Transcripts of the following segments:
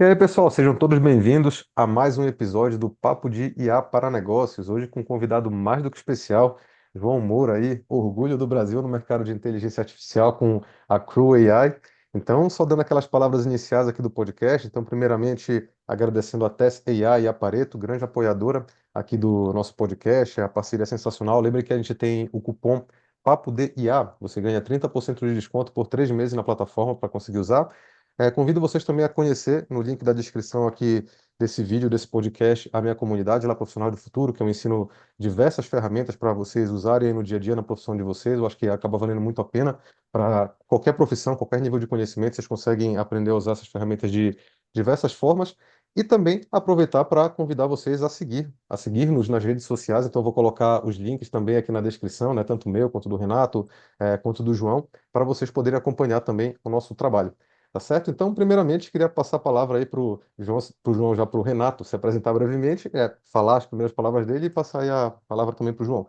E aí, pessoal, sejam todos bem-vindos a mais um episódio do Papo de IA para Negócios. Hoje com um convidado mais do que especial, João Moura aí, orgulho do Brasil no mercado de inteligência artificial com a Crew AI. Então, só dando aquelas palavras iniciais aqui do podcast. Então, primeiramente, agradecendo a Tess AI e a Pareto, grande apoiadora aqui do nosso podcast. A parceria é sensacional. Lembre que a gente tem o cupom Papo de IA. Você ganha 30% de desconto por 3 meses na plataforma para conseguir usar. Convido vocês também a conhecer no link da descrição aqui desse vídeo, desse podcast, a minha comunidade lá, Profissional do Futuro, que eu ensino diversas ferramentas para vocês usarem no dia a dia na profissão de vocês. Eu acho que acaba valendo muito a pena para qualquer profissão, qualquer nível de conhecimento, vocês conseguem aprender a usar essas ferramentas de diversas formas. E também aproveitar para convidar vocês a seguir-nos nas redes sociais. Então, eu vou colocar os links também aqui na descrição, né, tanto o meu quanto do Renato, quanto do João, para vocês poderem acompanhar também o nosso trabalho. Tá certo? Então, primeiramente, queria passar a palavra aí para o João, já para o Renato se apresentar brevemente, falar as primeiras palavras dele e passar aí a palavra também para o João.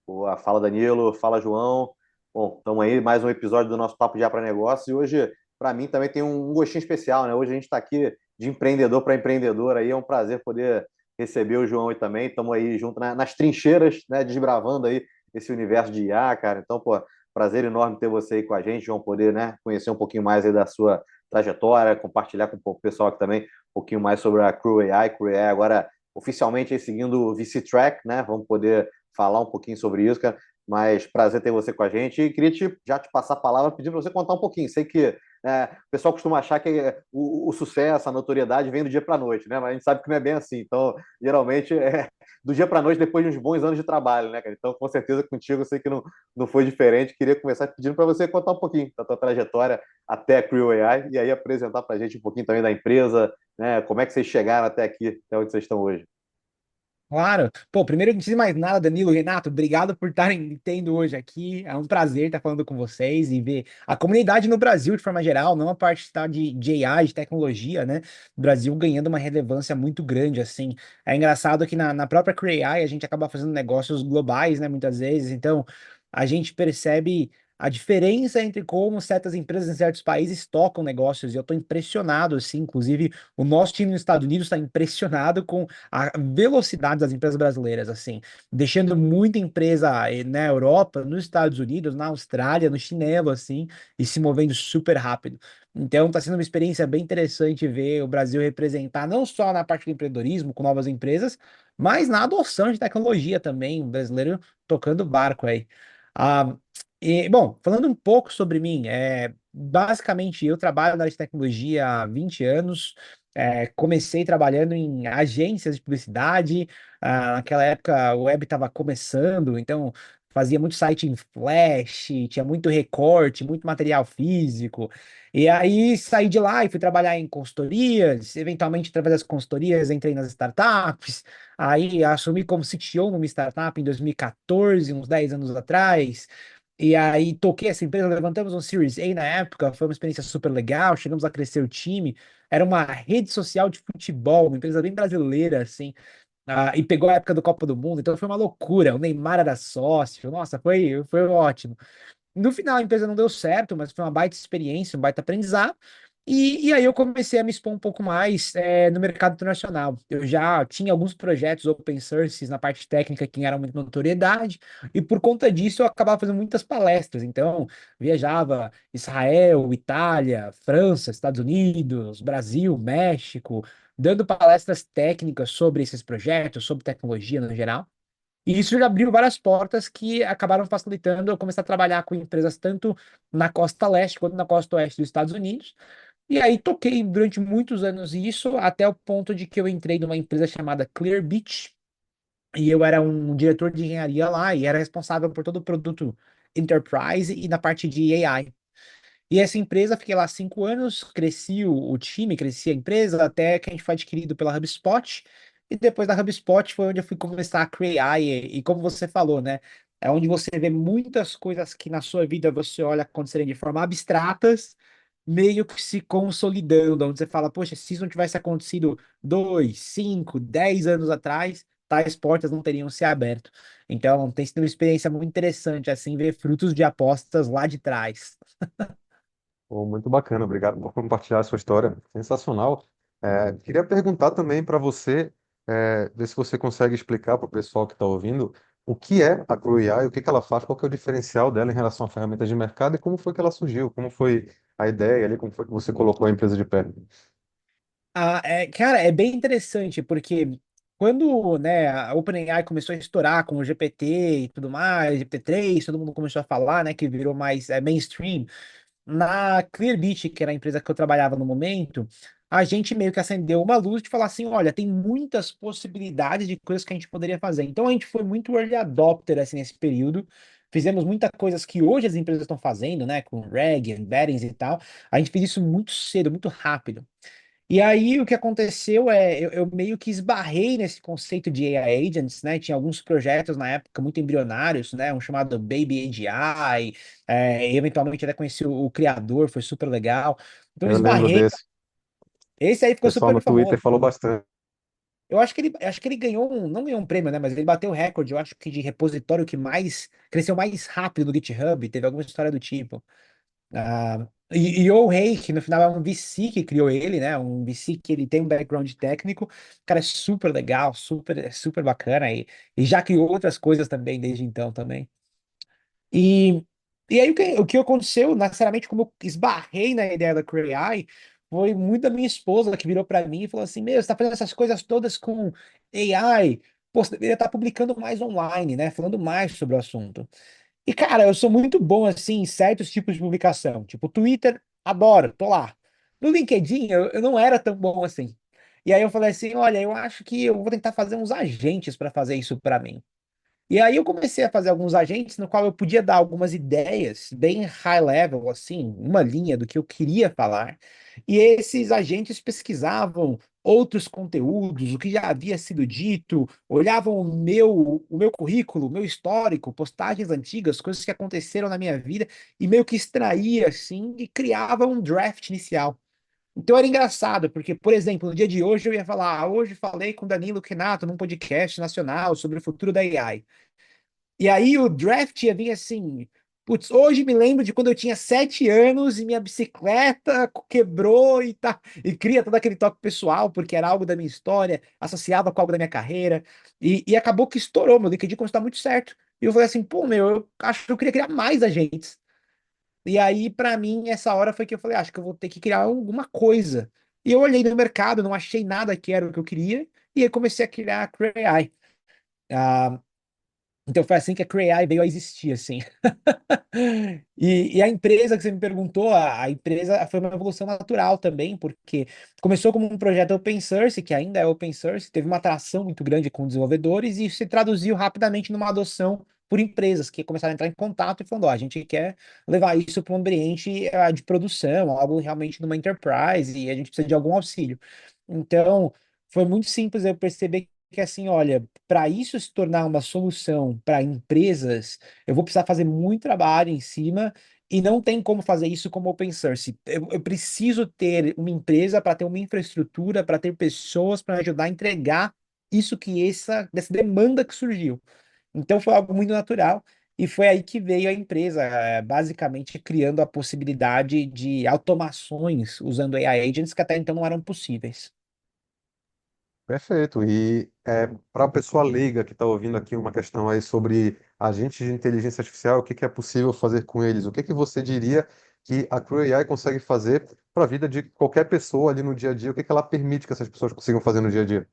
Boa, fala Danilo, fala João. Bom, estamos aí, mais um episódio do nosso Papo Já para Negócio. E hoje, para mim, também tem um gostinho especial, né? Hoje a gente está aqui de empreendedor para empreendedor aí. É um prazer poder receber o João aí também. Estamos aí junto nas trincheiras, né? Desbravando aí esse universo de IA, cara. Então, pô, prazer enorme ter você aí com a gente, João, poder, né, conhecer um pouquinho mais aí da sua trajetória, compartilhar com o pessoal aqui também um pouquinho mais sobre a Crew AI. Crew AI agora oficialmente aí seguindo o VC Track, né? Vamos poder falar um pouquinho sobre isso, cara. Mas prazer ter você com a gente. E queria já te passar a palavra pedindo para você contar um pouquinho. Sei que o pessoal costuma achar que o sucesso, a notoriedade vem do dia para a noite, né? Mas a gente sabe que não é bem assim. Então, geralmente é do dia para a noite depois de uns bons anos de trabalho, né, cara? Então, com certeza contigo eu sei que não foi diferente. Queria começar pedindo para você contar um pouquinho da tua trajetória até a Creo AI e aí apresentar para a gente um pouquinho também da empresa, né? Como é que vocês chegaram até aqui, até onde vocês estão hoje. Claro. Pô, primeiro, antes de mais nada, Danilo, Renato, obrigado por estarem tendo hoje aqui. É um prazer estar falando com vocês e ver a comunidade no Brasil, de forma geral, não a parte tá, de AI, de tecnologia, né? O Brasil ganhando uma relevância muito grande, assim. É engraçado que na própria CreAI a gente acaba fazendo negócios globais, né, muitas vezes. Então, a gente percebe a diferença entre como certas empresas em certos países tocam negócios. E eu estou impressionado, assim, inclusive o nosso time nos Estados Unidos está impressionado com a velocidade das empresas brasileiras, assim, deixando muita empresa na Europa, nos Estados Unidos, na Austrália, no chinelo, assim, e se movendo super rápido. Então, está sendo uma experiência bem interessante ver o Brasil representar não só na parte do empreendedorismo, com novas empresas, mas na adoção de tecnologia também, o brasileiro tocando barco aí. Ah, bom, falando um pouco sobre mim, basicamente eu trabalho na área de tecnologia há 20 anos. Comecei trabalhando em agências de publicidade. Naquela época o web estava começando, então fazia muito site em Flash, tinha muito recorte, muito material físico. E aí saí de lá e fui trabalhar em consultorias. Eventualmente, através das consultorias, entrei nas startups. Aí assumi como CTO numa startup em 2014, uns 10 anos atrás. E aí toquei essa empresa, levantamos um Series A na época, foi uma experiência super legal, chegamos a crescer o time. Era uma rede social de futebol, uma empresa bem brasileira, assim. E pegou a época do Copa do Mundo, então foi uma loucura. O Neymar era sócio, nossa, foi ótimo. No final a empresa não deu certo, mas foi uma baita experiência, um baita aprendizado. E aí eu comecei a me expor um pouco mais no mercado internacional. Eu já tinha alguns projetos open source na parte técnica que eram muita notoriedade, e por conta disso eu acabava fazendo muitas palestras. Então, viajava Israel, Itália, França, Estados Unidos, Brasil, México, dando palestras técnicas sobre esses projetos, sobre tecnologia no geral. E isso já abriu várias portas que acabaram facilitando eu começar a trabalhar com empresas tanto na costa leste quanto na costa oeste dos Estados Unidos. E aí toquei durante muitos anos isso, até o ponto de que eu entrei numa empresa chamada Clearbit, e eu era um diretor de engenharia lá e era responsável por todo o produto Enterprise e na parte de AI. E essa empresa, fiquei lá 5 anos, cresci o time, cresci a empresa, até que a gente foi adquirido pela HubSpot. E depois da HubSpot foi onde eu fui começar a criar. E como você falou, né? É onde você vê muitas coisas que na sua vida você olha acontecerem de forma abstratas, meio que se consolidando, onde você fala, poxa, se isso não tivesse acontecido 2, 5, 10 anos atrás, tais portas não teriam se aberto. Então, tem sido uma experiência muito interessante, assim, ver frutos de apostas lá de trás. Pô, muito bacana, obrigado por compartilhar a sua história, sensacional. Queria perguntar também para você, ver se você consegue explicar para o pessoal que está ouvindo o que é a Crew AI, o que que ela faz, qual que é o diferencial dela em relação a ferramentas de mercado e como foi que ela surgiu, como foi a ideia ali, como foi que você colocou a empresa de pé. Cara, é bem interessante, porque quando, né, a OpenAI começou a estourar com o GPT e tudo mais, GPT-3, todo mundo começou a falar, né, que virou mais mainstream. Na Clearbit, que era a empresa que eu trabalhava no momento, a gente meio que acendeu uma luz de falar assim, olha, tem muitas possibilidades de coisas que a gente poderia fazer. Então a gente foi muito early adopter assim nesse período. Fizemos muitas coisas que hoje as empresas estão fazendo, né, com RAG, embeddings e tal. A gente fez isso muito cedo, muito rápido. E aí o que aconteceu eu meio que esbarrei nesse conceito de AI agents, né? Tinha alguns projetos na época muito embrionários, né? Um chamado Baby AGI, eventualmente até conheci o criador, foi super legal. Então eu Eu lembro esbarrei, desse. esse aí O ficou pessoal super no Twitter famoso. falou bastante. Eu acho que ele ganhou não ganhou um prêmio, né? Mas ele bateu o recorde, eu acho que de repositório que mais cresceu mais rápido no GitHub, teve alguma história do tipo. E o Rei, que no final é um VC que criou ele, né? Um VC que ele tem um background técnico, cara, é super legal, super bacana e já criou outras coisas também desde então também. E, e aí o que aconteceu, necessariamente, como eu esbarrei na ideia da Cray AI, foi muito da minha esposa que virou para mim e falou assim: Meu, você tá fazendo essas coisas todas com AI, pô, você deveria estar publicando mais online, né? Falando mais sobre o assunto. E, cara, eu sou muito bom, assim, em certos tipos de publicação. Tipo, Twitter, adoro, tô lá. No LinkedIn, eu não era tão bom assim. E aí eu falei assim, olha, eu acho que eu vou tentar fazer uns agentes para fazer isso para mim. E aí eu comecei a fazer alguns agentes no qual eu podia dar algumas ideias bem high level, assim, uma linha do que eu queria falar. E esses agentes pesquisavam outros conteúdos, o que já havia sido dito, olhavam o meu currículo, o meu histórico, postagens antigas, coisas que aconteceram na minha vida, e meio que extraía, assim, e criava um draft inicial. Então era engraçado, porque, por exemplo, no dia de hoje eu ia falar, hoje falei com Danilo Kenato num podcast nacional sobre o futuro da AI. E aí o draft ia vir assim, putz, hoje me lembro de quando eu tinha 7 anos e minha bicicleta quebrou e tá, e cria todo aquele toque pessoal, porque era algo da minha história, associava com algo da minha carreira, e acabou que estourou, meu LinkedIn começou a dar muito certo. E eu falei assim, pô, meu, eu acho que eu queria criar mais agentes. E aí, pra mim, essa hora foi que eu falei, acho que eu vou ter que criar alguma coisa. E eu olhei no mercado, não achei nada que era o que eu queria, e aí comecei a criar a Cray. Então foi assim que a Cray veio a existir, assim. E a empresa que você me perguntou, a empresa foi uma evolução natural também, porque começou como um projeto open source, que ainda é open source, teve uma atração muito grande com desenvolvedores e se traduziu rapidamente numa adoção por empresas que começaram a entrar em contato e falando, ó, a gente quer levar isso para um ambiente de produção, algo realmente numa enterprise e a gente precisa de algum auxílio. Então, foi muito simples eu perceber que assim, olha, para isso se tornar uma solução para empresas, eu vou precisar fazer muito trabalho em cima e não tem como fazer isso como open source. Eu preciso ter uma empresa para ter uma infraestrutura, para ter pessoas para ajudar a entregar isso dessa demanda que surgiu. Então foi algo muito natural e foi aí que veio a empresa, basicamente criando a possibilidade de automações usando AI agents que até então não eram possíveis. Perfeito. E para a pessoa leiga que está ouvindo aqui uma questão aí sobre agentes de inteligência artificial, o que que é possível fazer com eles? O que que você diria que a Creo AI consegue fazer para a vida de qualquer pessoa ali no dia a dia? O que que ela permite que essas pessoas consigam fazer no dia a dia?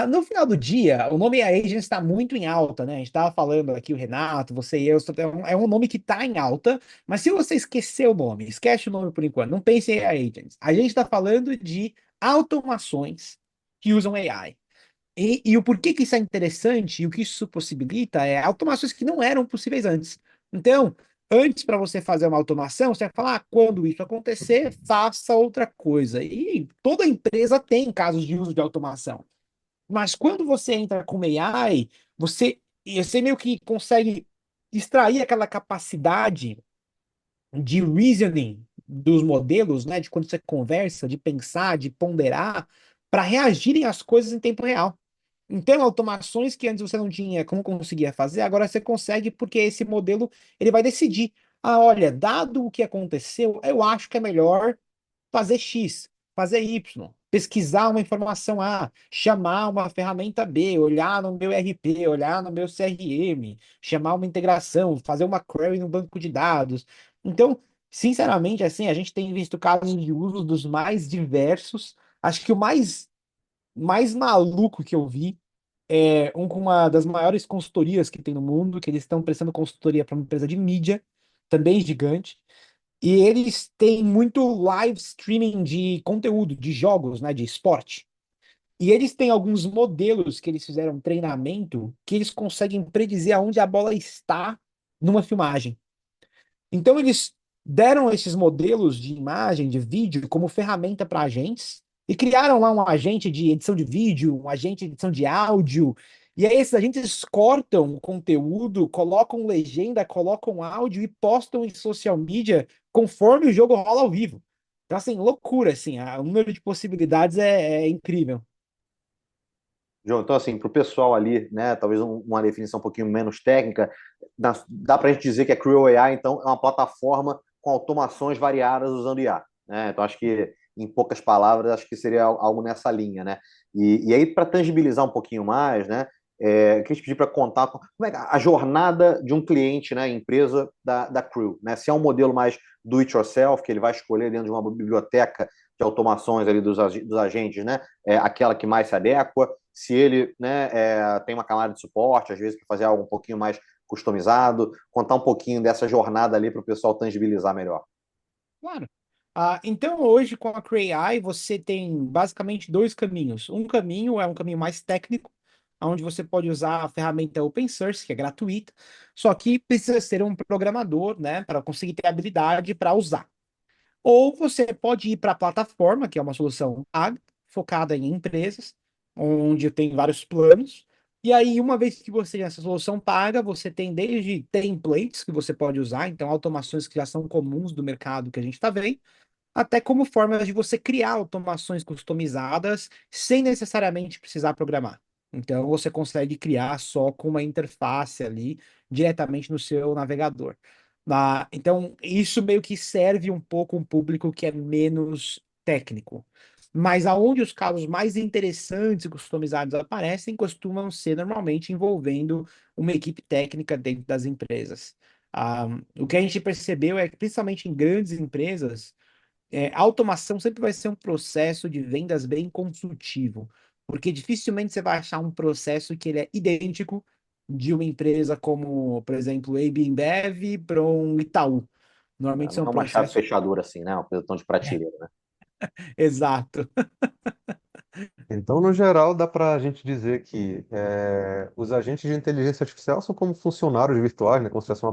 No final do dia, o nome Agents está muito em alta, né? A gente estava falando aqui, o Renato, você e eu, é um nome que está em alta, mas se você esquecer o nome, esquece o nome por enquanto, não pense em AI Agents. A gente está falando de automações que usam AI. E o porquê que isso é interessante e o que isso possibilita é automações que não eram possíveis antes. Então, antes para você fazer uma automação, você vai falar, quando isso acontecer, faça outra coisa. E toda empresa tem casos de uso de automação. Mas quando você entra com AI, você meio que consegue extrair aquela capacidade de reasoning dos modelos, né? De quando você conversa, de pensar, de ponderar, para reagirem às coisas em tempo real. Então, automações que antes você não tinha como conseguia fazer, agora você consegue porque esse modelo ele vai decidir. Ah, olha, dado o que aconteceu, eu acho que é melhor fazer X, fazer Y, pesquisar uma informação A, chamar uma ferramenta B, olhar no meu RP, olhar no meu CRM, chamar uma integração, fazer uma query no banco de dados. Então, sinceramente, assim, a gente tem visto casos de uso dos mais diversos. Acho que o mais maluco que eu vi é um com uma das maiores consultorias que tem no mundo, que eles estão prestando consultoria para uma empresa de mídia, também gigante. E eles têm muito live streaming de conteúdo, de jogos, né, de esporte. E eles têm alguns modelos que eles fizeram treinamento que eles conseguem predizer aonde a bola está numa filmagem. Então, eles deram esses modelos de imagem, de vídeo, como ferramenta para agentes e criaram lá um agente de edição de vídeo, um agente de edição de áudio. E aí, esses agentes cortam o conteúdo, colocam legenda, colocam áudio e postam em social media conforme o jogo rola ao vivo. Então, assim, loucura, assim, o número de possibilidades é incrível. João, então, assim, para o pessoal ali, né, talvez uma definição um pouquinho menos técnica, dá para a gente dizer que a Creo AI, então, é uma plataforma com automações variadas usando IA, né? Então, acho que, em poucas palavras, acho que seria algo nessa linha, né? E aí, para tangibilizar um pouquinho mais, né, queria te pedir para contar como é que a jornada de um cliente, né, empresa da Creo, né? Se é um modelo mais do it yourself, que ele vai escolher dentro de uma biblioteca de automações ali dos agentes, né? Aquela que mais se adequa, se ele, né, tem uma camada de suporte, às vezes, para fazer algo um pouquinho mais customizado, contar um pouquinho dessa jornada ali para o pessoal tangibilizar melhor. Claro. Então, hoje, com a CrayAI, você tem basicamente dois caminhos. Um caminho é um caminho mais técnico, onde você pode usar a ferramenta open source, que é gratuita, só que precisa ser um programador, né, para conseguir ter habilidade para usar. Ou você pode ir para a plataforma, que é uma solução paga, focada em empresas, onde tem vários planos. E aí, uma vez que você tem essa solução paga, você tem desde templates que você pode usar, então automações que já são comuns do mercado que a gente está vendo, até como formas de você criar automações customizadas sem necessariamente precisar programar. Então, você consegue criar só com uma interface ali diretamente no seu navegador. Então, isso meio que serve um pouco um público que é menos técnico. Mas aonde os casos mais interessantes e customizados aparecem, costumam ser normalmente envolvendo uma equipe técnica dentro das empresas. O que a gente percebeu é que, principalmente em grandes empresas, automação sempre vai ser um processo de vendas bem consultivo, porque dificilmente você vai achar um processo que ele é idêntico de uma empresa como, por exemplo, AB InBev para um Itaú. Normalmente Não são é uma chave processos. fechadura assim, né? Uma coisa tão de prateleira, né? Exato. Então, no geral, dá para a gente dizer que os agentes de inteligência artificial são como funcionários virtuais, né? Como se fosse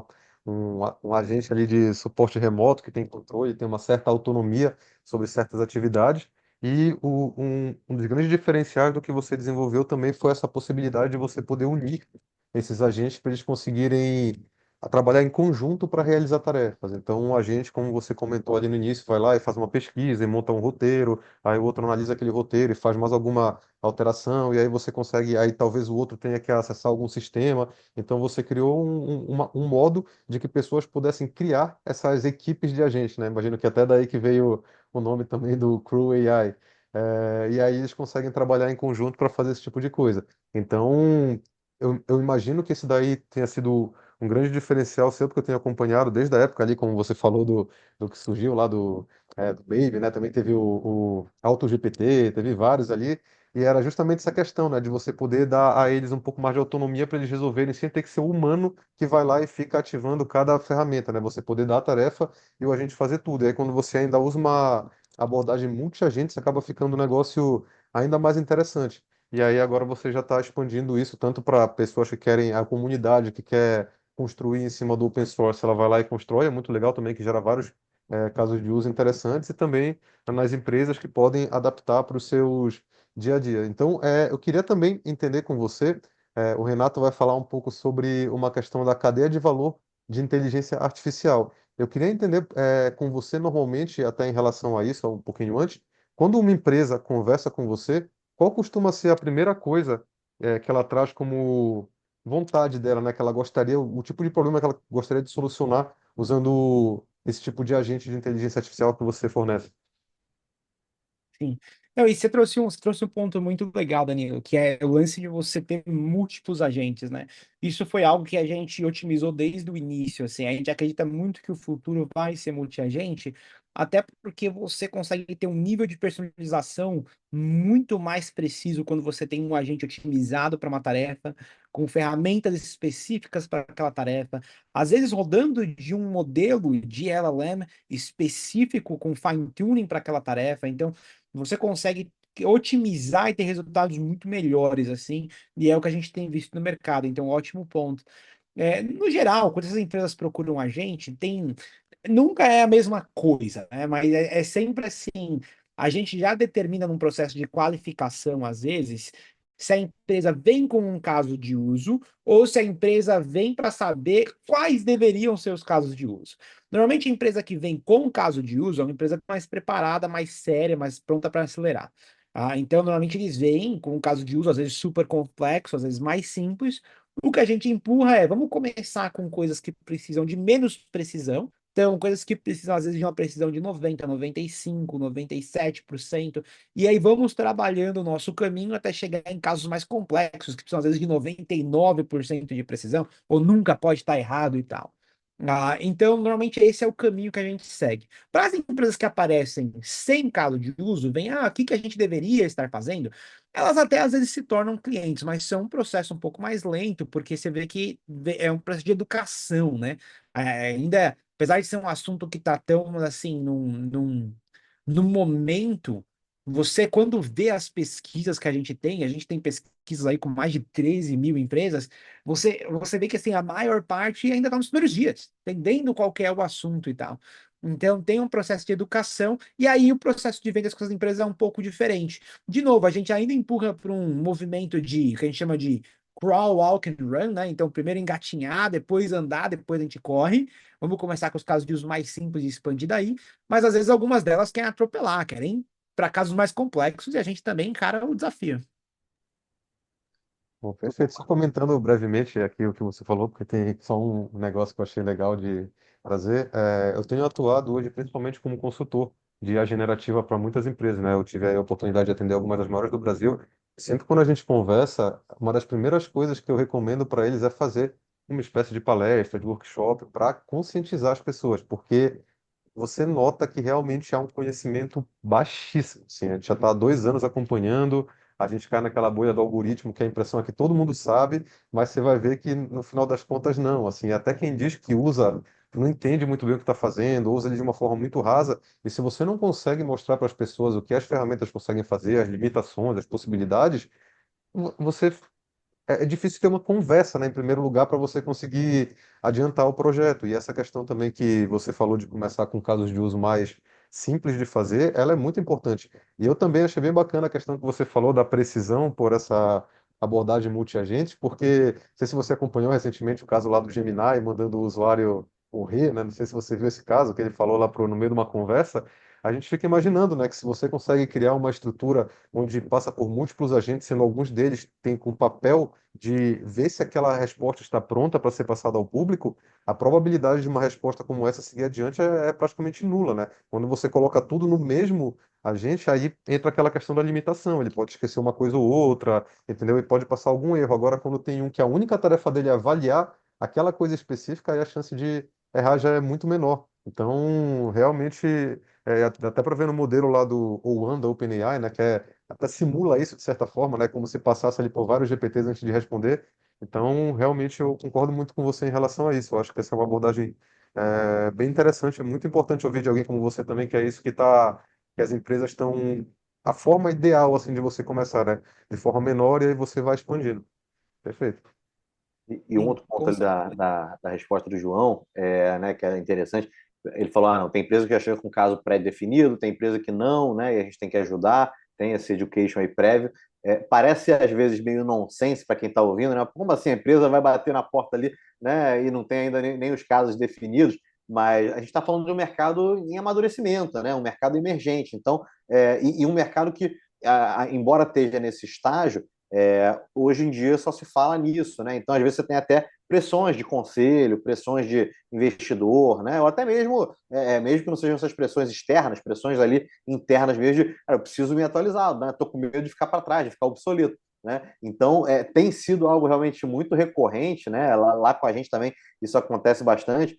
um agente ali de suporte remoto que tem controle, tem uma certa autonomia sobre certas atividades. E um dos grandes diferenciais do que você desenvolveu também foi essa possibilidade de você poder unir esses agentes para eles conseguirem trabalhar em conjunto para realizar tarefas. Então, um agente, como você comentou ali no início, vai lá e faz uma pesquisa e monta um roteiro. Aí o outro analisa aquele roteiro e faz mais alguma alteração, e aí você consegue, aí talvez o outro tenha que acessar algum sistema. Então você criou um modo de que pessoas pudessem criar essas equipes de agentes, né? Imagino que até daí que veio o nome também do Crew AI. E aí eles conseguem trabalhar em conjunto para fazer esse tipo de coisa. Então, eu imagino que esse daí tenha sido um grande diferencial seu, porque eu tenho acompanhado desde a época ali, como você falou, do que surgiu lá do Baby, né? Também teve o AutoGPT, teve vários ali, e era justamente essa questão, né? De você poder dar a eles um pouco mais de autonomia para eles resolverem sem ter que ser o humano que vai lá e fica ativando cada ferramenta, né? Você poder dar a tarefa e o agente fazer tudo. E aí, quando você ainda usa uma abordagem multi-agentes, acaba ficando um negócio ainda mais interessante. E aí, agora você já está expandindo isso tanto para pessoas que querem, a comunidade que quer construir em cima do open source, ela vai lá e constrói, é muito legal também, que gera vários casos de uso interessantes, e também nas empresas que podem adaptar para os seus dia a dia. Então, eu queria também entender com você, o Renato vai falar um pouco sobre uma questão da cadeia de valor de inteligência artificial. Eu queria entender com você, normalmente, até em relação a isso, um pouquinho antes, quando uma empresa conversa com você, qual costuma ser a primeira coisa que ela traz como vontade dela, né? Que ela gostaria, o tipo de problema que ela gostaria de solucionar usando esse tipo de agente de inteligência artificial que você fornece. Sim. Não, e você trouxe um ponto muito legal, Danilo, que é o lance de você ter múltiplos agentes, né? Isso foi algo que a gente otimizou desde o início, assim. A gente acredita muito que o futuro vai ser multiagente, até porque você consegue ter um nível de personalização muito mais preciso quando você tem um agente otimizado para uma tarefa, com ferramentas específicas para aquela tarefa, às vezes rodando de um modelo de LLM específico com fine-tuning para aquela tarefa. Então, você consegue otimizar e ter resultados muito melhores, assim, e é o que a gente tem visto no mercado, então, ótimo ponto. No geral, quando essas empresas procuram a gente, nunca é a mesma coisa, né? Mas é sempre assim, a gente já determina num processo de qualificação, às vezes, se a empresa vem com um caso de uso ou se a empresa vem para saber quais deveriam ser os casos de uso. Normalmente, a empresa que vem com um caso de uso é uma empresa mais preparada, mais séria, mais pronta para acelerar. Então, normalmente, eles vêm com um caso de uso, às vezes super complexo, às vezes mais simples. O que a gente empurra vamos começar com coisas que precisam de menos precisão. Então, coisas que precisam, às vezes, de uma precisão de 90, 95, 97%. E aí vamos trabalhando o nosso caminho até chegar em casos mais complexos, que precisam, às vezes, de 99% de precisão, ou nunca pode estar errado e tal. Então, normalmente esse é o caminho que a gente segue. Para as empresas que aparecem sem caso de uso, vem, o que que a gente deveria estar fazendo? Elas até às vezes se tornam clientes, mas são um processo um pouco mais lento, porque você vê que é um processo de educação, né? Ainda, apesar de ser um assunto que está tão assim, num momento, você, quando vê as pesquisas que a gente tem pesquisas aí com mais de 13 mil empresas, você vê que assim, a maior parte ainda está nos primeiros dias, entendendo qual que é o assunto e tal. Então, tem um processo de educação, e aí o processo de vendas com as empresas é um pouco diferente. De novo, a gente ainda empurra para um movimento que a gente chama de crawl, walk and run, né? Então, primeiro engatinhar, depois andar, depois a gente corre. Vamos começar com os casos de uso mais simples e expandir daí. Mas às vezes algumas delas querem atropelar, querem para casos mais complexos e a gente também encara o desafio. Bom, perfeito. Só comentando brevemente aqui o que você falou, porque tem só um negócio que eu achei legal de trazer. Eu tenho atuado hoje principalmente como consultor de IA generativa para muitas empresas, né? Eu tive a oportunidade de atender algumas das maiores do Brasil. Sempre quando a gente conversa, uma das primeiras coisas que eu recomendo para eles é fazer uma espécie de palestra, de workshop, para conscientizar as pessoas, porque você nota que realmente há um conhecimento baixíssimo. Assim, a gente já está há 2 anos acompanhando, a gente cai naquela bolha do algoritmo, que a impressão é que todo mundo sabe, mas você vai ver que no final das contas não. Assim, até quem diz que usa não entende muito bem o que está fazendo, usa ele de uma forma muito rasa. E se você não consegue mostrar para as pessoas o que as ferramentas conseguem fazer, as limitações, as possibilidades, você é difícil ter uma conversa, né, em primeiro lugar, para você conseguir adiantar o projeto. E essa questão também que você falou de começar com casos de uso mais simples de fazer, ela é muito importante. E eu também achei bem bacana a questão que você falou da precisão por essa abordagem multiagente, porque não sei se você acompanhou recentemente o caso lá do Gemini, mandando o usuário morrer, né? Não sei se você viu esse caso, que ele falou lá no meio de uma conversa. A gente fica imaginando, né, que se você consegue criar uma estrutura onde passa por múltiplos agentes, sendo alguns deles têm com papel de ver se aquela resposta está pronta para ser passada ao público, a probabilidade de uma resposta como essa seguir adiante é praticamente nula, né? Quando você coloca tudo no mesmo agente, aí entra aquela questão da limitação. Ele pode esquecer uma coisa ou outra, entendeu? E pode passar algum erro. Agora, quando tem um que a única tarefa dele é avaliar aquela coisa específica, aí a chance de errar já é muito menor. Então, realmente, até para ver no modelo lá do O1 da OpenAI, né, que até simula isso de certa forma, né, como se passasse ali por vários GPTs antes de responder. Então, realmente, eu concordo muito com você em relação a isso. Eu acho que essa é uma abordagem bem interessante. É muito importante ouvir de alguém como você também, que é isso que as empresas estão a forma ideal assim de você começar, né, de forma menor e aí você vai expandindo. Perfeito. E um Sim, outro ponto com ali certeza. da resposta do João, né, que é interessante, ele falou, não, tem empresa que já chega com caso pré-definido, tem empresa que não, né, e a gente tem que ajudar, tem esse education aí prévio. Parece às vezes meio nonsense para quem está ouvindo, né? Como assim a empresa vai bater na porta ali, né, e não tem ainda nem os casos definidos? Mas a gente está falando de um mercado em amadurecimento, né, um mercado emergente. Então, e um mercado que, embora esteja nesse estágio, Hoje em dia só se fala nisso, né? Então, às vezes, você tem até pressões de conselho, pressões de investidor, né? Ou até mesmo, mesmo que não sejam essas pressões externas, pressões ali internas mesmo de, cara, eu preciso me atualizar, né? Estou com medo de ficar para trás, de ficar obsoleto. Né? Então, tem sido algo realmente muito recorrente, né? Lá com a gente também isso acontece bastante.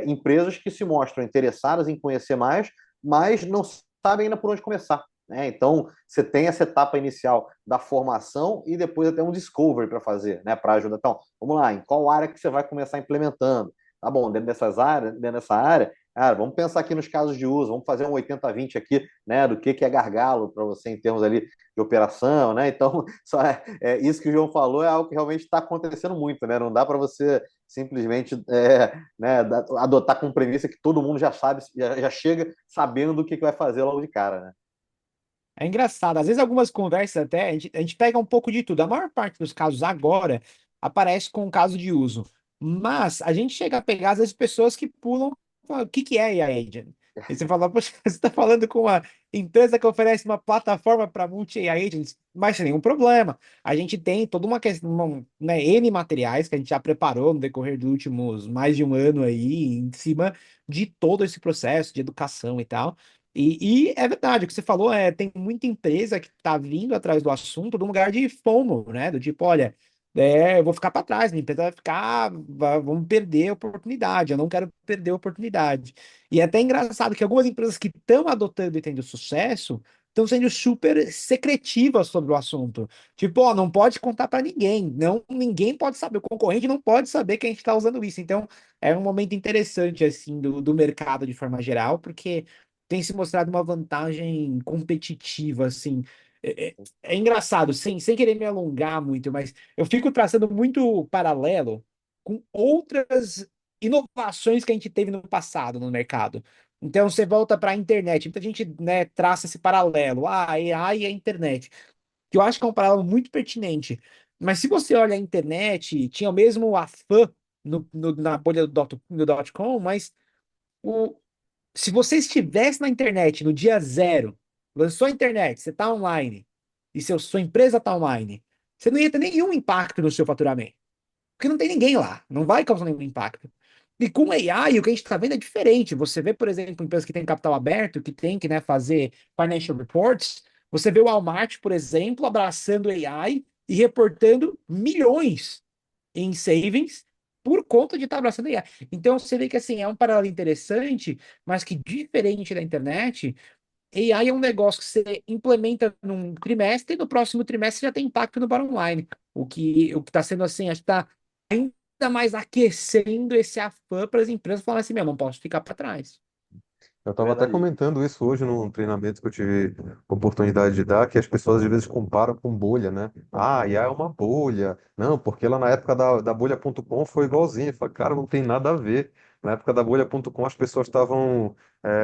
Empresas que se mostram interessadas em conhecer mais, mas não sabem ainda por onde começar. Né? Então, você tem essa etapa inicial da formação e depois até um discovery para fazer, né? Para ajudar. Então, vamos lá, em qual área que você vai começar implementando? Tá bom, dentro dessa área, cara, vamos pensar aqui nos casos de uso, vamos fazer um 80-20 aqui, né? Do que é gargalo para você em termos ali de operação, né? Então, isso que o João falou é algo que realmente está acontecendo muito, né? Não dá para você simplesmente né, adotar como premissa que todo mundo já sabe, já chega sabendo do que vai fazer logo de cara, né? É engraçado, às vezes algumas conversas até, a gente pega um pouco de tudo. A maior parte dos casos agora aparece com o caso de uso. Mas a gente chega a pegar, às vezes, pessoas que pulam, falam, o que que é AI Agent? E você fala, poxa, você está falando com uma empresa que oferece uma plataforma para multi-AI agents, mas sem nenhum problema. A gente tem toda uma questão, né, N materiais que a gente já preparou no decorrer dos últimos mais de um ano aí, em cima de todo esse processo de educação e tal. E é verdade, o que você falou tem muita empresa que está vindo atrás do assunto de um lugar de FOMO, né? Do tipo, olha, eu vou ficar para trás, minha empresa vai ficar, vamos perder a oportunidade, eu não quero perder a oportunidade. E é até engraçado que algumas empresas que estão adotando e tendo sucesso estão sendo super secretivas sobre o assunto. Tipo, ó, não pode contar para ninguém, não, ninguém pode saber, o concorrente não pode saber que a gente está usando isso. Então, é um momento interessante, assim, do mercado de forma geral, porque tem se mostrado uma vantagem competitiva, assim. É engraçado, sem querer me alongar muito, mas eu fico traçando muito paralelo com outras inovações que a gente teve no passado no mercado. Então, você volta para a internet, muita gente, né, traça esse paralelo, a AI e a internet, que eu acho que é um paralelo muito pertinente. Mas se você olha a internet, tinha o mesmo a fã na bolha do dot com, mas o, se você estivesse na internet no dia zero, lançou a internet, você está online, e sua empresa está online, você não ia ter nenhum impacto no seu faturamento. Porque não tem ninguém lá, não vai causar nenhum impacto. E com AI, o que a gente está vendo é diferente. Você vê, por exemplo, empresas que têm capital aberto, que tem que, né, fazer financial reports. Você vê o Walmart, por exemplo, abraçando AI e reportando milhões em savings por conta de estar abraçando AI. Então você vê que assim é um paralelo interessante, mas que diferente da internet, AI é um negócio que você implementa num trimestre e no próximo trimestre já tem impacto no bottom line. O que está sendo assim, acho que está ainda mais aquecendo esse afã para as empresas falarem assim, meu, não posso ficar para trás. Eu estava até Verdade. comentando isso hoje num treinamento que eu tive a oportunidade de dar, que as pessoas às vezes comparam com bolha, né? Ah, IA é uma bolha. Não, porque lá na época da bolha.com foi igualzinho. Eu falei, cara, não tem nada a ver. Na época da bolha.com as pessoas estavam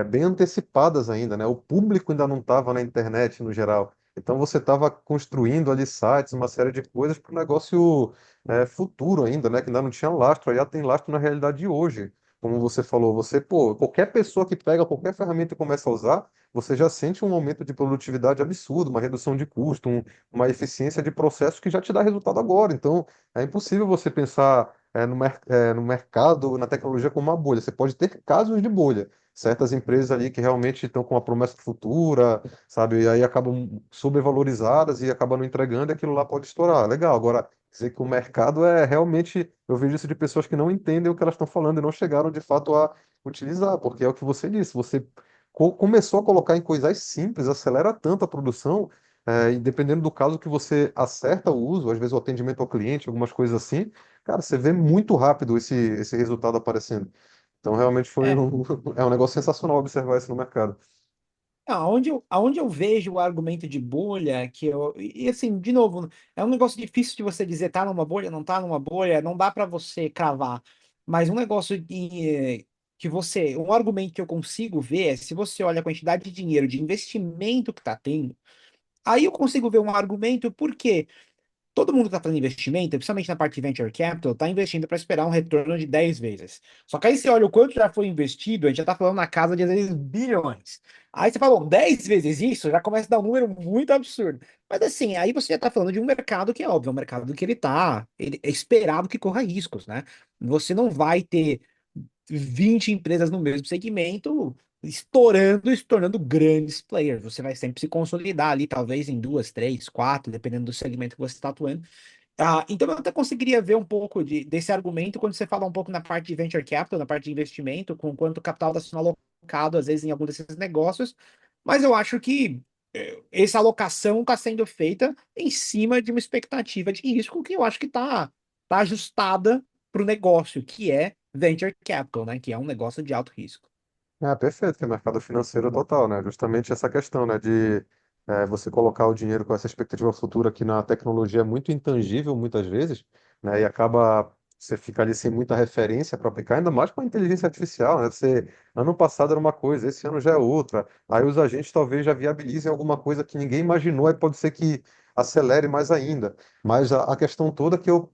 bem antecipadas ainda, né? O público ainda não estava na internet no geral. Então você estava construindo ali sites, uma série de coisas para o negócio futuro ainda, né? Que ainda não tinha lastro. A IA tem lastro na realidade de hoje. Como você falou, pô, qualquer pessoa que pega qualquer ferramenta e começa a usar, você já sente um aumento de produtividade absurdo, uma redução de custo, uma eficiência de processo que já te dá resultado agora. Então, é impossível você pensar no mercado, na tecnologia como uma bolha. Você pode ter casos de bolha. Certas empresas ali que realmente estão com uma promessa futura, sabe, e aí acabam sobrevalorizadas e acabam não entregando, e aquilo lá pode estourar. Legal. Agora, dizer que o mercado é realmente. Eu vejo isso de pessoas que não entendem o que elas estão falando e não chegaram de fato a utilizar, porque é o que você disse. Você começou a colocar em coisas simples, acelera tanto a produção, e dependendo do caso que você acerta o uso, às vezes o atendimento ao cliente, algumas coisas assim, cara, você vê muito rápido esse resultado aparecendo. Então, realmente É, é um negócio sensacional observar isso no mercado. aonde eu vejo o argumento de bolha, assim, de novo, é um negócio difícil de você dizer tá numa bolha, não tá numa bolha, não dá para você cravar, mas um negócio um argumento que eu consigo ver é se você olha a quantidade de dinheiro, de investimento que tá tendo, aí eu consigo ver um argumento, por quê? todo mundo que está fazendo investimento, principalmente na parte de venture capital, está investindo para esperar um retorno de 10 vezes. Só que aí você olha o quanto já foi investido, a gente já está falando na casa de, às vezes, bilhões. Aí você fala, bom, 10 vezes isso, já começa a dar um número muito absurdo. Mas assim, aí você já está falando de um mercado que é óbvio, é um mercado que ele é esperado que corra riscos, né? Você não vai ter 20 empresas no mesmo segmento estourando e se tornando grandes players. Você vai sempre se consolidar ali, talvez em duas, três, quatro, dependendo do segmento que você está atuando. Então eu até conseguiria ver um pouco desse argumento quando você fala um pouco na parte de venture capital, na parte de investimento, com quanto capital está sendo alocado, às vezes, em algum desses negócios. Mas eu acho que essa alocação está sendo feita em cima de uma expectativa de risco que eu acho que tá ajustada para o negócio, que é venture capital, né? Que é um negócio de alto risco. Perfeito, que é mercado financeiro total, né? Justamente essa questão, né, de você colocar o dinheiro com essa expectativa futura que na tecnologia é muito intangível muitas vezes, né? E acaba você fica ali sem muita referência para aplicar, ainda mais com a inteligência artificial, né? Você, ano passado era uma coisa, esse ano já é outra. Aí os agentes talvez já viabilizem alguma coisa que ninguém imaginou, aí pode ser que acelere mais ainda. Mas a questão toda que eu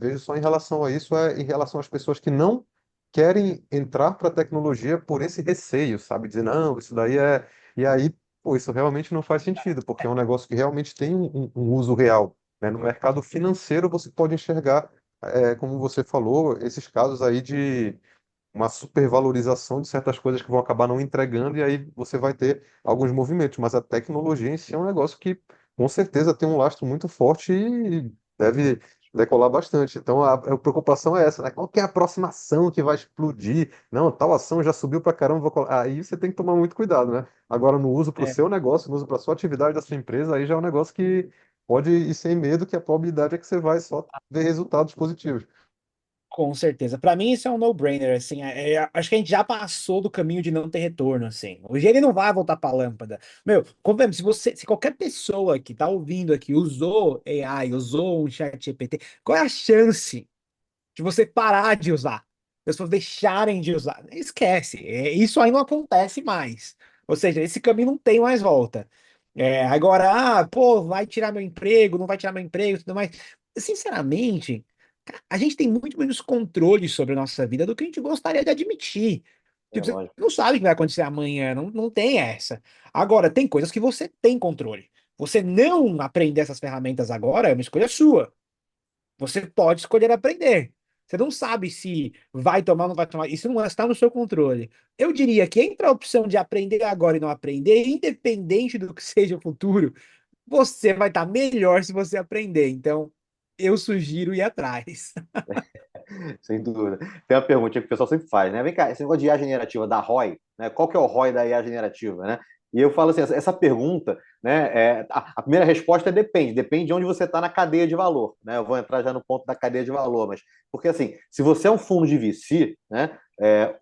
vejo só em relação a isso é em relação às pessoas que não querem entrar para a tecnologia por esse receio, sabe? Dizer, não, isso daí é. E aí, pô, isso realmente não faz sentido, porque é um negócio que realmente tem um uso real, né? No mercado financeiro, você pode enxergar, como você falou, esses casos aí de uma supervalorização de certas coisas que vão acabar não entregando, e aí você vai ter alguns movimentos. Mas a tecnologia em si é um negócio que, com certeza, tem um lastro muito forte e deve decolar bastante. Então, a preocupação é essa, né? Qual que é a próxima ação que vai explodir? Não, tal ação já subiu para caramba. Aí você tem que tomar muito cuidado, né? Agora, no uso para o É, seu negócio, no uso para a sua atividade da sua empresa, aí já é um negócio que pode ir sem medo, que a probabilidade é que você vai só ver resultados positivos. com certeza. Para mim, isso é um no-brainer, assim. Acho que a gente já passou do caminho de não ter retorno, assim. Hoje ele não vai voltar para a lâmpada. Meu, convenhamos, se qualquer pessoa que tá ouvindo aqui usou AI, usou um chat GPT, qual é a chance de você parar de usar? Pessoas deixarem de usar? Esquece. Isso aí não acontece mais. Ou seja, esse caminho não tem mais volta. Agora, pô, vai tirar meu emprego, não vai tirar meu emprego, e tudo mais. Sinceramente, cara, a gente tem muito menos controle sobre a nossa vida do que a gente gostaria de admitir. É Tipo, você lógico. não sabe o que vai acontecer amanhã, não tem essa. Agora, tem coisas que você tem controle. Você não aprender essas ferramentas agora é uma escolha sua. Você pode escolher aprender. Você não sabe se vai tomar ou não vai tomar. Isso não está no seu controle. Eu diria que entre a opção de aprender agora e não aprender, independente do que seja o futuro, você vai estar melhor se você aprender. Então, eu sugiro ir atrás. Sem dúvida. Tem uma pergunta que o pessoal sempre faz, né? Vem cá, esse negócio de IA generativa da ROI, né? Qual que é o ROI da IA generativa, né? E eu falo assim, essa pergunta, né? A primeira resposta é depende de onde você está na cadeia de valor, né? Eu vou entrar já no ponto da cadeia de valor, mas porque assim, se você é um fundo de VC, né?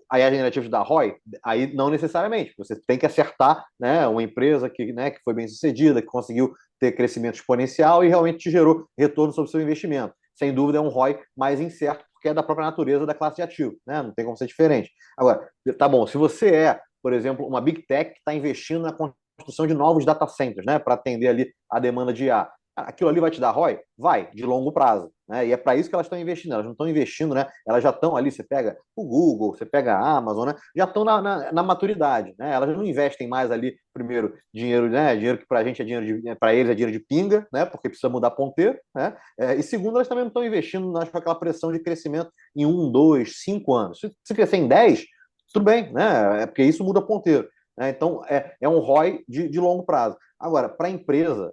A IA generativa da ROI, aí não necessariamente. Você tem que acertar, né? Uma empresa que foi bem sucedida, que conseguiu ter crescimento exponencial e realmente te gerou retorno sobre o seu investimento. Sem dúvida é um ROI mais incerto, porque é da própria natureza da classe de ativo, né? Não tem como ser diferente. Agora, tá bom, se você por exemplo, uma Big Tech que está investindo na construção de novos data centers, né? Para atender ali a demanda de IA, aquilo ali vai te dar ROI? Vai, de longo prazo. Né? E é para isso que elas estão investindo. Elas não estão investindo, né? Elas já estão ali, você pega o Google, você pega a Amazon, né? Já estão na maturidade. Né? Elas não investem mais ali, primeiro, dinheiro, né? Dinheiro que para a gente é dinheiro para eles é dinheiro de pinga, né? Porque precisa mudar ponteiro. Né? E segundo, elas também não estão investindo naquela pressão de crescimento em 1, 2, 5 anos. Se crescer em 10, tudo bem, né? É porque isso muda ponteiro. Né? Então, é um ROI de longo prazo. Agora, para a empresa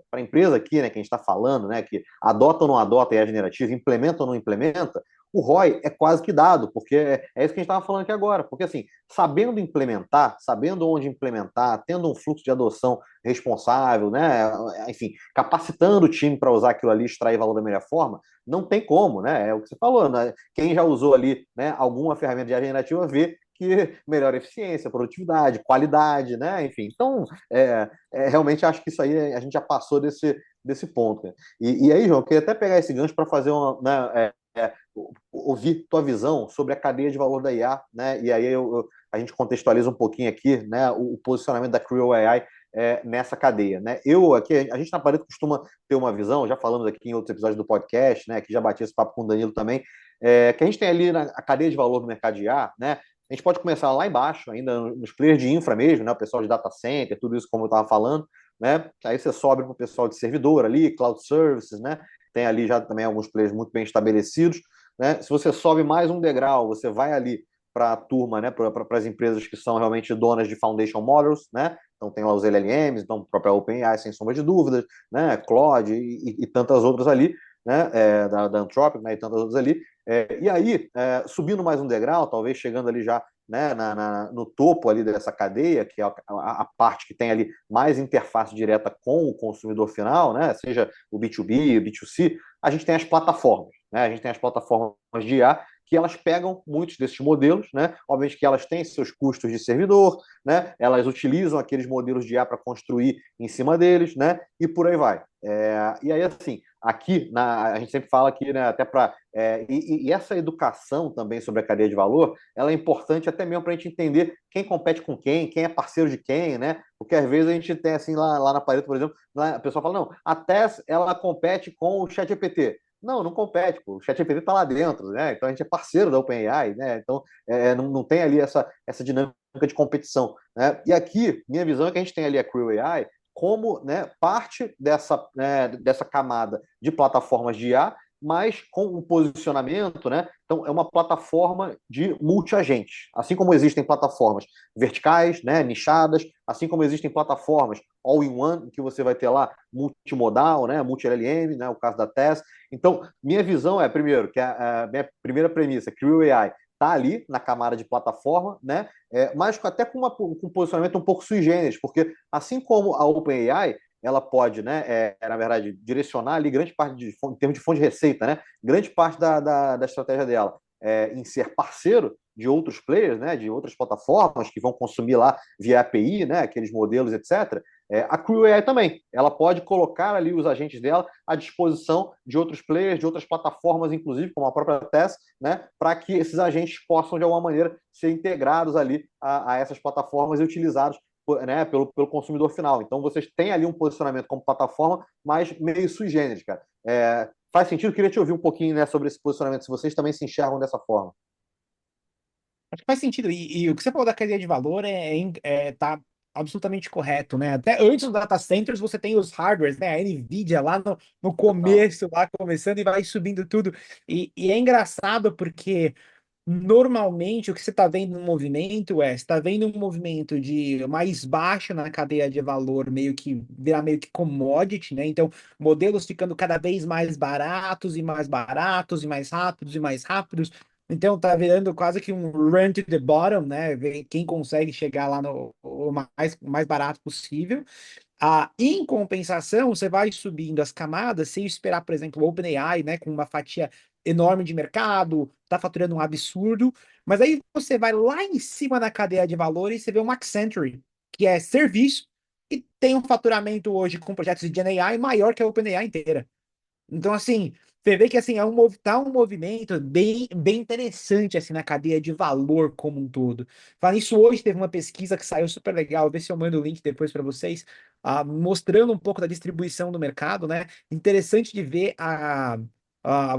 aqui, né, que a gente está falando, né, que adota ou não adota a IA generativa, implementa ou não implementa, o ROI é quase que dado, porque é isso que a gente estava falando aqui agora. Porque, assim, sabendo implementar, sabendo onde implementar, tendo um fluxo de adoção responsável, né, enfim, capacitando o time para usar aquilo ali, extrair valor da melhor forma, não tem como, né? É o que você falou, né? Quem já usou ali, né, alguma ferramenta de IA generativa vê que melhora eficiência, produtividade, qualidade, né? Enfim, então, realmente acho que isso aí a gente já passou desse ponto. Né? E aí, João, eu queria até pegar esse gancho para fazer uma, né, ouvir tua visão sobre a cadeia de valor da IA, né? E aí a gente contextualiza um pouquinho aqui, né, o posicionamento da Creo AI nessa cadeia, né? Eu aqui, a gente na Pareto costuma ter uma visão, já falamos aqui em outros episódios do podcast, né? Que já bati esse papo com o Danilo também, que a gente tem ali a cadeia de valor do mercado de IA, né? A gente pode começar lá embaixo, ainda nos players de infra mesmo, né? O pessoal de data center, tudo isso como eu estava falando, né? Aí você sobe para o pessoal de servidor ali, cloud services, né? Tem ali já também alguns players muito bem estabelecidos, né? Se você sobe mais um degrau, você vai ali para a turma, né? Para as empresas que são realmente donas de foundation models, né? Então tem lá os LLMs, então a própria OpenAI, sem sombra de dúvidas, né? Claude e tantas outras ali, né? Da Anthropic, né? E tantas outras ali. E aí, subindo mais um degrau, talvez chegando ali já, né, no topo ali dessa cadeia, que é a parte que tem ali mais interface direta com o consumidor final, né, seja o B2B, o B2C, a gente tem as plataformas, né, a gente tem as plataformas de IA que elas pegam muitos desses modelos, né, obviamente que elas têm seus custos de servidor, né, elas utilizam aqueles modelos de IA para construir em cima deles, né, e por aí vai. E aí, assim, aqui, a gente sempre fala aqui, né, até para. E essa educação também sobre a cadeia de valor, ela é importante até mesmo para a gente entender quem compete com quem é parceiro de quem, né? Porque às vezes a gente tem, assim, lá na Pareto, por exemplo, a pessoa fala, não, a Tess, ela compete com o ChatGPT. Não, não compete, pô. O ChatGPT está lá dentro, né? Então a gente é parceiro da OpenAI, né? Então não tem ali essa dinâmica de competição, né? E aqui, minha visão é que a gente tem ali a Creo AI como, né, parte dessa camada de plataformas de IA, mas com um posicionamento, né? Então, é uma plataforma de multi-agentes. Assim como existem plataformas verticais, né, nichadas, assim como existem plataformas all-in-one, que você vai ter lá multimodal, né, multi-LLM, né, o caso da TES. Então, minha visão é, primeiro, que a minha primeira premissa, Creo AI, está ali na camada de plataforma, né? Mas até com um posicionamento um pouco sui generis, porque assim como a OpenAI, ela pode, né, na verdade, direcionar ali grande parte, em termos de fonte de receita, né, grande parte da estratégia dela em ser parceiro de outros players, né, de outras plataformas que vão consumir lá via API, né, aqueles modelos, etc. A Creo AI também, ela pode colocar ali os agentes dela à disposição de outros players, de outras plataformas, inclusive, como a própria TES, né, para que esses agentes possam, de alguma maneira, ser integrados ali a essas plataformas e utilizados, né, pelo consumidor final. Então, vocês têm ali um posicionamento como plataforma, mas meio sui generis, cara. Faz sentido? Queria te ouvir um pouquinho, né, sobre esse posicionamento, se vocês também se enxergam dessa forma. Acho que faz sentido. E o que você falou da cadeia de valor tá absolutamente correto, né? Até antes dos data centers, você tem os hardwares, né? A Nvidia lá no Total. começo, lá começando e vai subindo tudo. E é engraçado porque normalmente o que você está vendo no movimento você está vendo um movimento de mais baixo na cadeia de valor, meio que virar meio que commodity, né? Então, modelos ficando cada vez mais baratos e mais baratos e mais rápidos e mais rápidos. Então, tá virando quase que um run to the bottom, né? Ver quem consegue chegar lá no o mais barato possível. Em compensação, você vai subindo as camadas sem esperar, por exemplo, o OpenAI, né, com uma fatia enorme de mercado, tá faturando um absurdo, mas aí você vai lá em cima na cadeia de valor e você vê uma Accenture, que é serviço, e tem um faturamento hoje com projetos de GenAI maior que a OpenAI inteira. Então, assim, você vê que assim, tá um movimento bem interessante assim, na cadeia de valor como um todo. Falando isso, hoje teve uma pesquisa que saiu super legal, vê se eu mando o link depois para vocês, mostrando um pouco da distribuição do mercado, né? Interessante de ver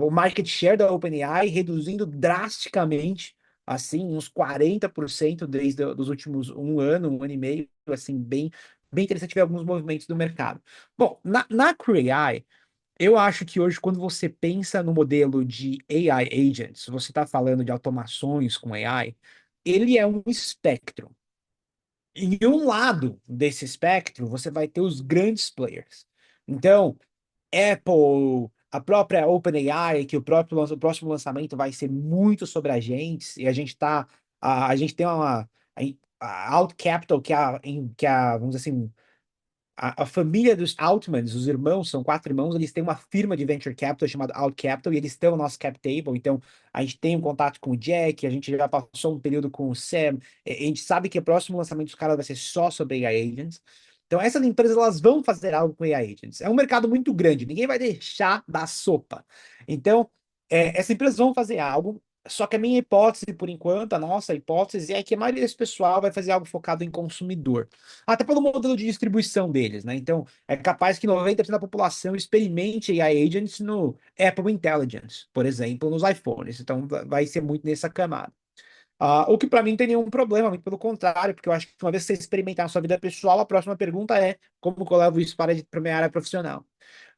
o market share da OpenAI reduzindo drasticamente, assim, uns 40% desde os últimos um ano e meio, assim, bem interessante ver alguns movimentos do mercado. Bom, na Cree, eu acho que hoje, quando você pensa no modelo de AI agents, você está falando de automações com AI, ele é um espectro. Em um lado desse espectro, você vai ter os grandes players. Então, Apple, a própria OpenAI, que o próximo lançamento vai ser muito sobre agentes, e a gente tem a Alt Capital, vamos dizer assim, a família dos Altmans, os irmãos, são quatro irmãos, eles têm uma firma de venture capital chamada Alt Capital e eles estão no nosso cap table. Então, a gente tem um contato com o Jack, a gente já passou um período com o Sam, a gente sabe que o próximo lançamento dos caras vai ser só sobre AI agents. Então, essas empresas elas vão fazer algo com AI agents. É um mercado muito grande, ninguém vai deixar da sopa. Então, essas empresas vão fazer algo. Só que a minha hipótese, por enquanto, a nossa hipótese é que a maioria desse pessoal vai fazer algo focado em consumidor. Até pelo modelo de distribuição deles, né? Então, é capaz que 90% da população experimente AI agents no Apple Intelligence, por exemplo, nos iPhones. Então, vai ser muito nessa camada. O que para mim não tem nenhum problema, muito pelo contrário, porque eu acho que uma vez que você experimentar na sua vida pessoal, a próxima pergunta é como que eu levo isso para a minha área profissional.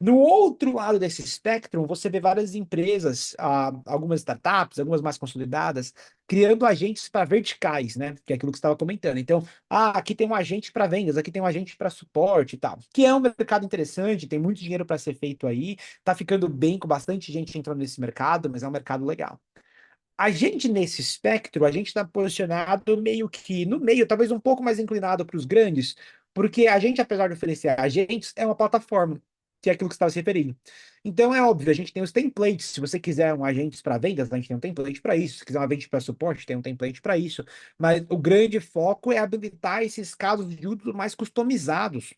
No outro lado desse espectro, você vê várias empresas, algumas startups, algumas mais consolidadas, criando agentes para verticais, né? Que é aquilo que você estava comentando. Então, aqui tem um agente para vendas, aqui tem um agente para suporte e tal, que é um mercado interessante, tem muito dinheiro para ser feito aí, tá ficando bem com bastante gente entrando nesse mercado, mas é um mercado legal. A gente, nesse espectro, a gente está posicionado meio que no meio, talvez um pouco mais inclinado para os grandes, porque a gente, apesar de oferecer agentes, é uma plataforma, que é aquilo que você estava se referindo. Então, é óbvio, a gente tem os templates. Se você quiser um agente para vendas, a gente tem um template para isso. Se quiser um agente para suporte, tem um template para isso. Mas o grande foco é habilitar esses casos de uso mais customizados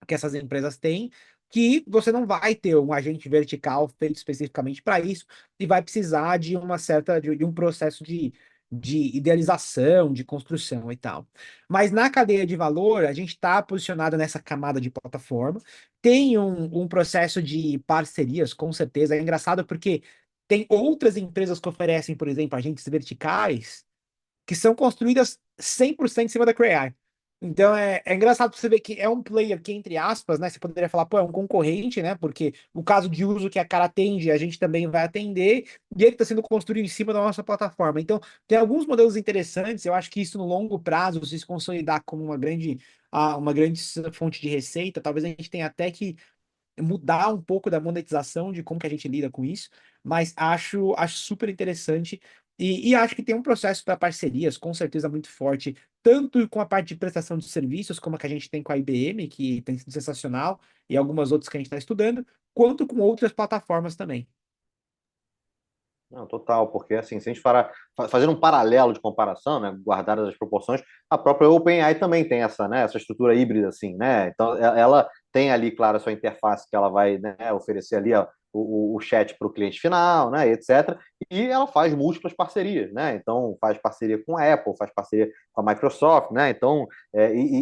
que essas empresas têm, que você não vai ter um agente vertical feito especificamente para isso e vai precisar de uma certa de um processo de idealização, de construção e tal. Mas na cadeia de valor, a gente está posicionado nessa camada de plataforma, tem um processo de parcerias, com certeza. É engraçado porque tem outras empresas que oferecem, por exemplo, agentes verticais que são construídas 100% em cima da Cray. Então é engraçado você ver que é um player que, entre aspas, né? Você poderia falar, pô, é um concorrente, né? Porque o caso de uso que a cara atende, a gente também vai atender, e ele está sendo construído em cima da nossa plataforma. Então, tem alguns modelos interessantes. Eu acho que isso no longo prazo, se consolidar como uma grande fonte de receita, talvez a gente tenha até que mudar um pouco da monetização de como que a gente lida com isso, mas acho super interessante e acho que tem um processo para parcerias, com certeza, muito forte, tanto com a parte de prestação de serviços, como a que a gente tem com a IBM, que tem sido sensacional, e algumas outras que a gente está estudando, quanto com outras plataformas também. Não, total, porque assim, se a gente fazendo um paralelo de comparação, né, guardadas as proporções, a própria OpenAI também tem essa, né, essa estrutura híbrida, assim, né? Então, ela tem ali, claro, a sua interface que ela vai, né, oferecer ali ó, o chat para o cliente final, né, etc. E ela faz múltiplas parcerias, né? Então, faz parceria com a Apple, faz parceria com a Microsoft, né? Então,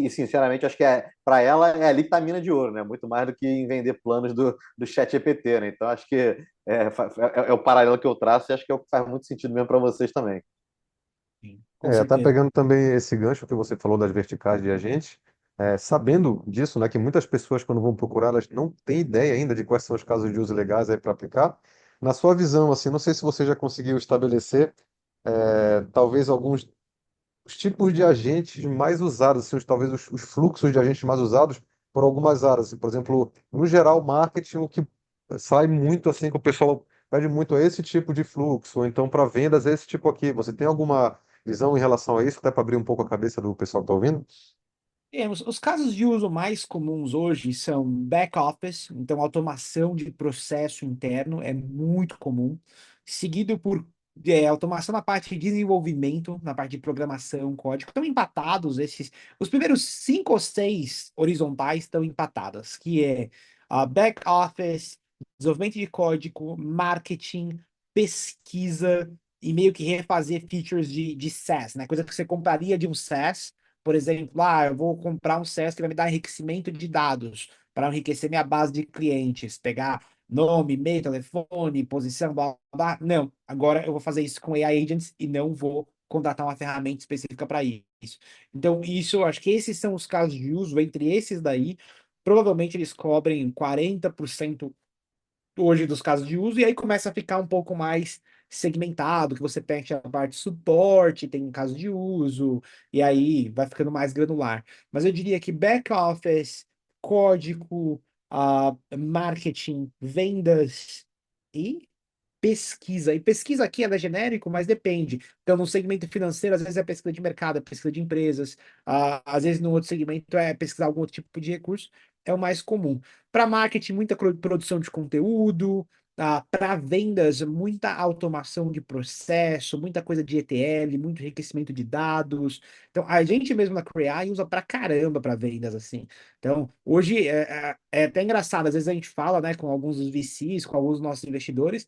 sinceramente, acho que para ela é ali que tá a mina de ouro, né? Muito mais do que em vender planos do chat GPT, né? Então, acho que é o paralelo que eu traço e acho que é o que faz muito sentido mesmo para vocês também. Sim, com Tá certeza. pegando também esse gancho que você falou das verticais de agentes, sabendo disso, né, que muitas pessoas, quando vão procurar, elas não têm ideia ainda de quais são os casos de uso legais aí para aplicar. Na sua visão, assim, não sei se você já conseguiu estabelecer, talvez alguns os tipos de agentes mais usados, assim, talvez os fluxos de agentes mais usados por algumas áreas. Assim, por exemplo, no geral, marketing, o que sai muito, assim, que o pessoal pede muito é esse tipo de fluxo, ou então para vendas é esse tipo aqui. Você tem alguma visão em relação a isso, até para abrir um pouco a cabeça do pessoal que está ouvindo? Os casos de uso mais comuns hoje são back office, então automação de processo interno é muito comum, seguido por automação na parte de desenvolvimento, na parte de programação, código. Estão empatados esses. Os primeiros cinco ou seis horizontais estão empatadas, que é back office, desenvolvimento de código, marketing, pesquisa e meio que refazer features de SaaS, né? Coisa que você compraria de um SaaS, por exemplo, eu vou comprar um SaaS que vai me dar enriquecimento de dados para enriquecer minha base de clientes, pegar nome, e-mail, telefone, posição, blá, blá, blá. Não, agora eu vou fazer isso com AI agents e não vou contratar uma ferramenta específica para isso. Então, isso, eu acho que esses são os casos de uso. Entre esses daí, provavelmente eles cobrem 40% hoje dos casos de uso, e aí começa a ficar um pouco mais segmentado, que você perde a parte de suporte, tem um caso de uso, e aí vai ficando mais granular. Mas eu diria que back-office, código, marketing, vendas e pesquisa. E pesquisa aqui ela é genérico, mas depende. Então, no segmento financeiro, às vezes é pesquisa de mercado, é pesquisa de empresas. Às vezes, no outro segmento, é pesquisar algum outro tipo de recurso. É o mais comum. Para marketing, muita produção de conteúdo. Para vendas, muita automação de processo, muita coisa de ETL, muito enriquecimento de dados. Então, a gente mesmo na Cray usa pra caramba para vendas, assim. Então, hoje é até engraçado, às vezes a gente fala, né, com alguns dos VCs, com alguns dos nossos investidores,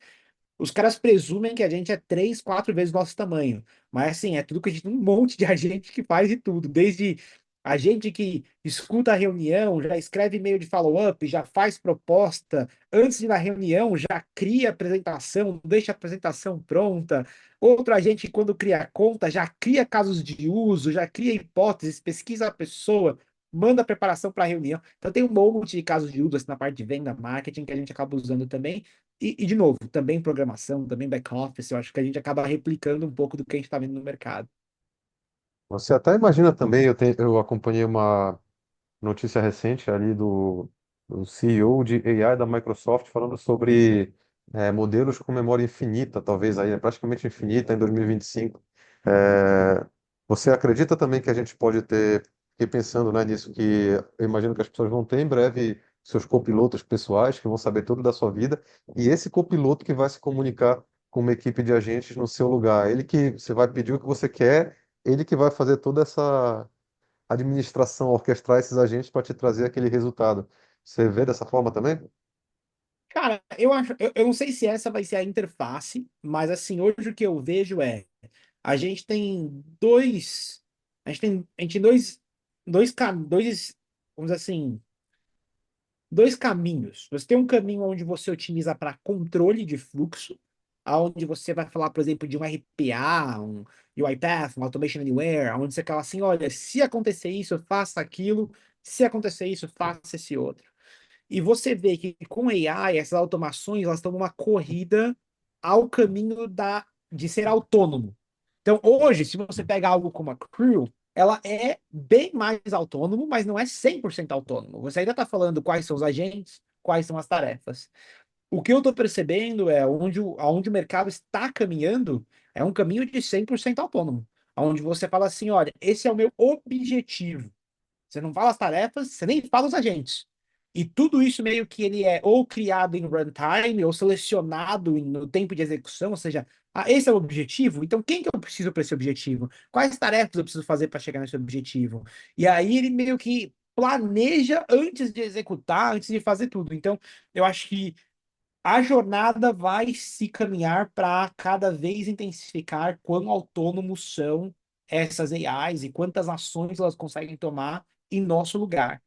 os caras presumem que a gente é 3, 4 vezes o nosso tamanho. Mas assim, é tudo que a gente, um monte de agente que faz de tudo. Desde a gente que escuta a reunião, já escreve e-mail de follow-up, já faz proposta, antes de ir na reunião, já cria apresentação, deixa a apresentação pronta. Outro agente, quando cria a conta, já cria casos de uso, já cria hipóteses, pesquisa a pessoa, manda a preparação para a reunião. Então tem um monte de casos de uso assim, na parte de venda, marketing, que a gente acaba usando também. De novo, também programação, também back-office, eu acho que a gente acaba replicando um pouco do que a gente está vendo no mercado. Você até imagina também, eu acompanhei uma notícia recente ali do CEO de AI da Microsoft falando sobre modelos com memória infinita, talvez aí, praticamente infinita em 2025. É, você acredita também que a gente pode ter, fiquei pensando, né, nisso, que eu imagino que as pessoas vão ter em breve seus copilotos pessoais, que vão saber tudo da sua vida, e esse copiloto que vai se comunicar com uma equipe de agentes no seu lugar. Ele que você vai pedir o que você quer, ele que vai fazer toda essa administração, orquestrar esses agentes para te trazer aquele resultado. Você vê dessa forma também? Cara, eu acho, eu não sei se essa vai ser a interface, mas assim, hoje o que eu vejo é, a gente tem dois, vamos dizer assim, dois caminhos. Você tem um caminho onde você otimiza para controle de fluxo, aonde você vai falar, por exemplo, de um RPA, um UiPath, um Automation Anywhere, onde você fala assim, olha, se acontecer isso, faça aquilo, se acontecer isso, faça esse outro. E você vê que com AI, essas automações, elas estão numa corrida ao caminho de ser autônomo. Então, hoje, se você pega algo como a Crew, ela é bem mais autônomo, mas não é 100% autônomo. Você ainda está falando quais são os agentes, quais são as tarefas. O que eu estou percebendo é onde o mercado está caminhando é um caminho de 100% autônomo, onde você fala assim, olha, esse é o meu objetivo. Você não fala as tarefas, você nem fala os agentes. E tudo isso meio que ele é ou criado em runtime ou selecionado no tempo de execução, ou seja, esse é o objetivo, então quem que eu preciso para esse objetivo? Quais tarefas eu preciso fazer para chegar nesse objetivo? E aí ele meio que planeja antes de executar, antes de fazer tudo. Então, eu acho que a jornada vai se caminhar para cada vez intensificar quão autônomos são essas AIs e quantas ações elas conseguem tomar em nosso lugar.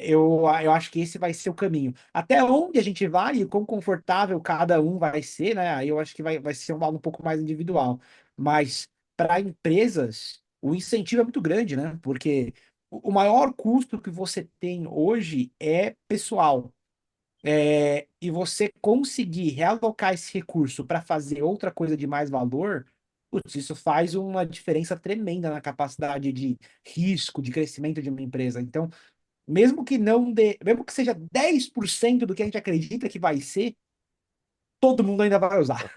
Eu acho que esse vai ser o caminho. Até onde a gente vai e quão confortável cada um vai ser, né? Aí eu acho que vai ser algo um pouco mais individual. Mas para empresas, o incentivo é muito grande, né? Porque o maior custo que você tem hoje é pessoal. E você conseguir realocar esse recurso para fazer outra coisa de mais valor, putz, isso faz uma diferença tremenda na capacidade de risco, de crescimento de uma empresa. Então, mesmo que seja 10% do que a gente acredita que vai ser, todo mundo ainda vai usar.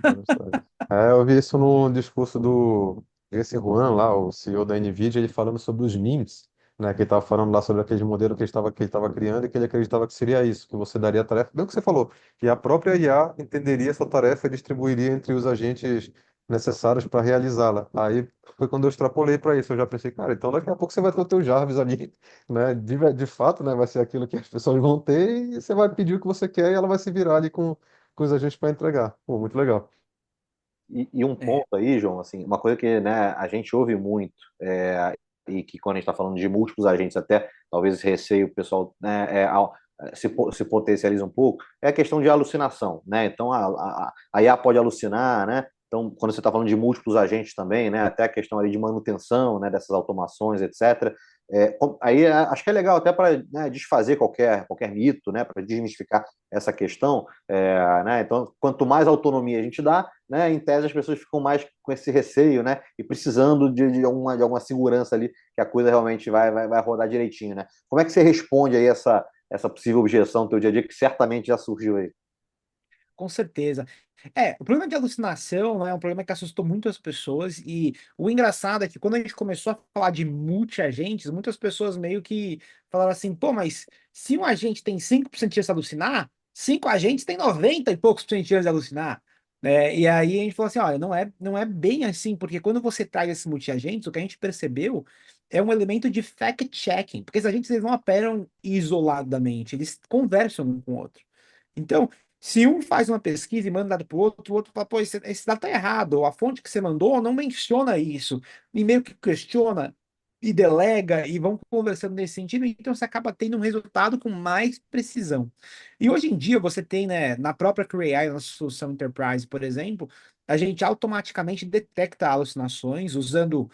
Eu vi isso no discurso do Jensen Huang, lá, o CEO da NVIDIA, ele falando sobre os memes, né, que ele estava falando lá sobre aquele modelo que ele estava criando e que ele acreditava que seria isso, que você daria a tarefa, bem o que você falou, que a própria IA entenderia essa tarefa e distribuiria entre os agentes necessários para realizá-la. Aí foi quando eu extrapolei para isso, eu já pensei, cara, então daqui a pouco você vai ter o teu Jarvis ali, né, de fato, né, vai ser aquilo que as pessoas vão ter e você vai pedir o que você quer e ela vai se virar ali com os agentes para entregar. Pô, muito legal. E um É, ponto aí, João, assim, uma coisa que, né, a gente ouve muito, e que quando a gente está falando de múltiplos agentes, até talvez esse receio o pessoal, né, se potencializa um pouco, é a questão de alucinação, né? Então a IA pode alucinar, né? Então, quando você está falando de múltiplos agentes também, né, até a questão ali de manutenção, né, dessas automações, etc. Acho que é legal até para, né, desfazer qualquer mito, né, para desmistificar essa questão. Né, então, quanto mais autonomia a gente dá, né, em tese as pessoas ficam mais com esse receio, né, e precisando de alguma segurança ali que a coisa realmente vai rodar direitinho, né? Como é que você responde aí essa possível objeção no teu dia a dia que certamente já surgiu aí? com certeza. O problema de alucinação, né, é um problema que assustou muitas pessoas, e o engraçado é que quando a gente começou a falar de multi-agentes, muitas pessoas meio que falaram assim, pô, mas se um agente tem 5% de chance de alucinar, 5 agentes têm 90 e poucos por cento de chance de alucinar. E aí a gente falou assim, olha, não é bem assim, porque quando você traz esses multi-agentes, o que a gente percebeu é um elemento de fact-checking, porque esses agentes eles não operam isoladamente, eles conversam um com o outro. Então, Se um faz uma pesquisa e manda dado para o outro fala, pô, esse dado está errado, ou a fonte que você mandou não menciona isso, e meio que questiona e delega, e vão conversando nesse sentido, então você acaba tendo um resultado com mais precisão. E hoje em dia você tem, né, na própria CrayAI, nossa solução Enterprise, por exemplo, a gente automaticamente detecta alucinações usando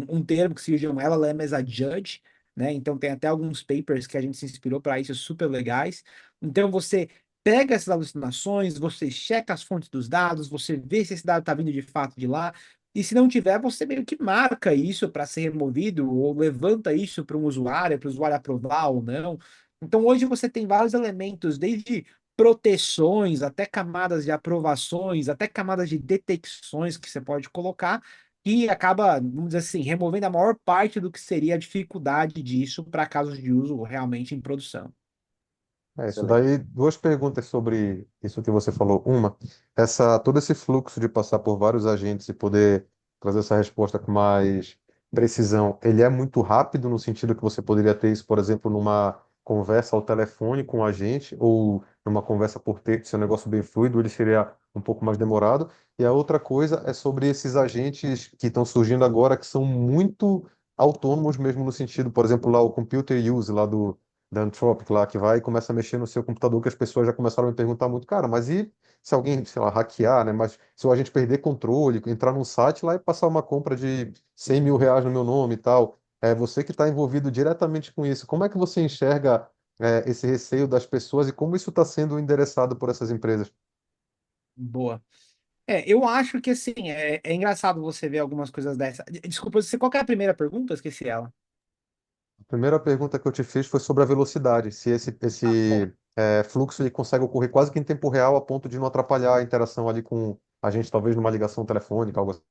um termo que se chama LLM as a Judge, né? Então tem até alguns papers que a gente se inspirou para isso, super legais. Então você pega essas alucinações, você checa as fontes dos dados, você vê se esse dado está vindo de fato de lá, e se não tiver, você meio que marca isso para ser removido, ou levanta isso para o usuário aprovar ou não. Então hoje você tem vários elementos, desde proteções, até camadas de aprovações, até camadas de detecções que você pode colocar, e acaba, vamos dizer assim, removendo a maior parte do que seria a dificuldade disso para casos de uso realmente em produção. É isso Excelente. daí. Duas perguntas sobre isso que você falou. Uma, todo esse fluxo de passar por vários agentes e poder trazer essa resposta com mais precisão, ele é muito rápido no sentido que você poderia ter isso, por exemplo, numa conversa ao telefone com o agente ou numa conversa por texto, é um negócio bem fluido, ele seria um pouco mais demorado. E a outra coisa é sobre esses agentes que estão surgindo agora, que são muito autônomos mesmo no sentido, por exemplo, lá o computer use lá da Anthropic lá, que vai e começa a mexer no seu computador, que as pessoas já começaram a me perguntar muito, cara, mas e se alguém, sei lá, hackear, né? Mas se a gente perder controle, entrar num site lá e passar uma compra de 100 mil reais no meu nome e tal, é você que está envolvido diretamente com isso. Como é que você enxerga, esse receio das pessoas e como isso está sendo endereçado por essas empresas? Boa. Eu acho que assim, é engraçado você ver algumas coisas dessa. Desculpa, qual que é a primeira pergunta? Eu esqueci ela. A primeira pergunta que eu te fiz foi sobre a velocidade, se Ah, boa. fluxo ele consegue ocorrer quase que em tempo real a ponto de não atrapalhar a interação ali com a gente, talvez numa ligação telefônica, algo assim.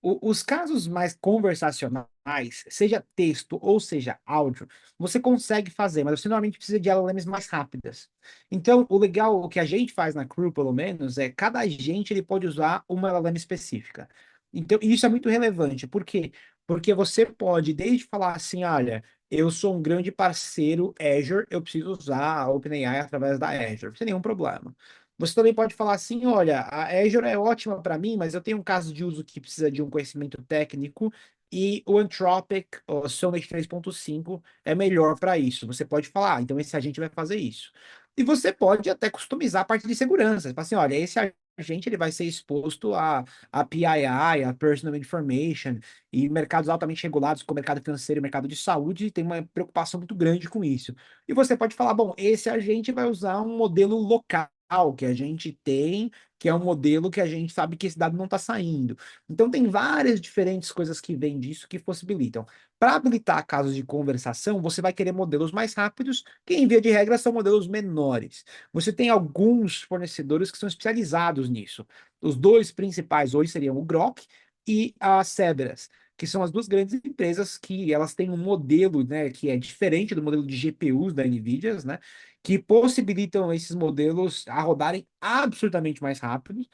Os casos mais conversacionais, seja texto ou seja áudio, você consegue fazer, mas você normalmente precisa de LLMs mais rápidas. Então, o legal, o que a gente faz na Crew, pelo menos, é cada agente ele pode usar uma LLM específica. Então, e isso é muito relevante. Por quê? Porque você pode desde falar assim, olha, eu sou um grande parceiro Azure, eu preciso usar a OpenAI através da Azure, sem nenhum problema. Você também pode falar assim: olha, a Azure é ótima para mim, mas eu tenho um caso de uso que precisa de um conhecimento técnico e o Anthropic, o Sonnet 3.5 é melhor para isso. Você pode falar, então esse agente vai fazer isso. E você pode até customizar a parte de segurança. Você fala assim: olha, esse agente ele vai ser exposto a PII, a Personal Information, e mercados altamente regulados, como o mercado financeiro e o mercado de saúde, tem uma preocupação muito grande com isso. E você pode falar: bom, esse agente vai usar um modelo local que a gente tem, que é um modelo que a gente sabe que esse dado não está saindo. Então, tem várias diferentes coisas que vêm disso que possibilitam. Para habilitar casos de conversação, você vai querer modelos mais rápidos, que em via de regra são modelos menores. Você tem alguns fornecedores que são especializados nisso. Os dois principais hoje seriam o Grok e a Cebras, que são as duas grandes empresas que elas têm um modelo, né, que é diferente do modelo de GPUs da NVIDIA, né, que possibilitam esses modelos a rodarem absurdamente mais rápido.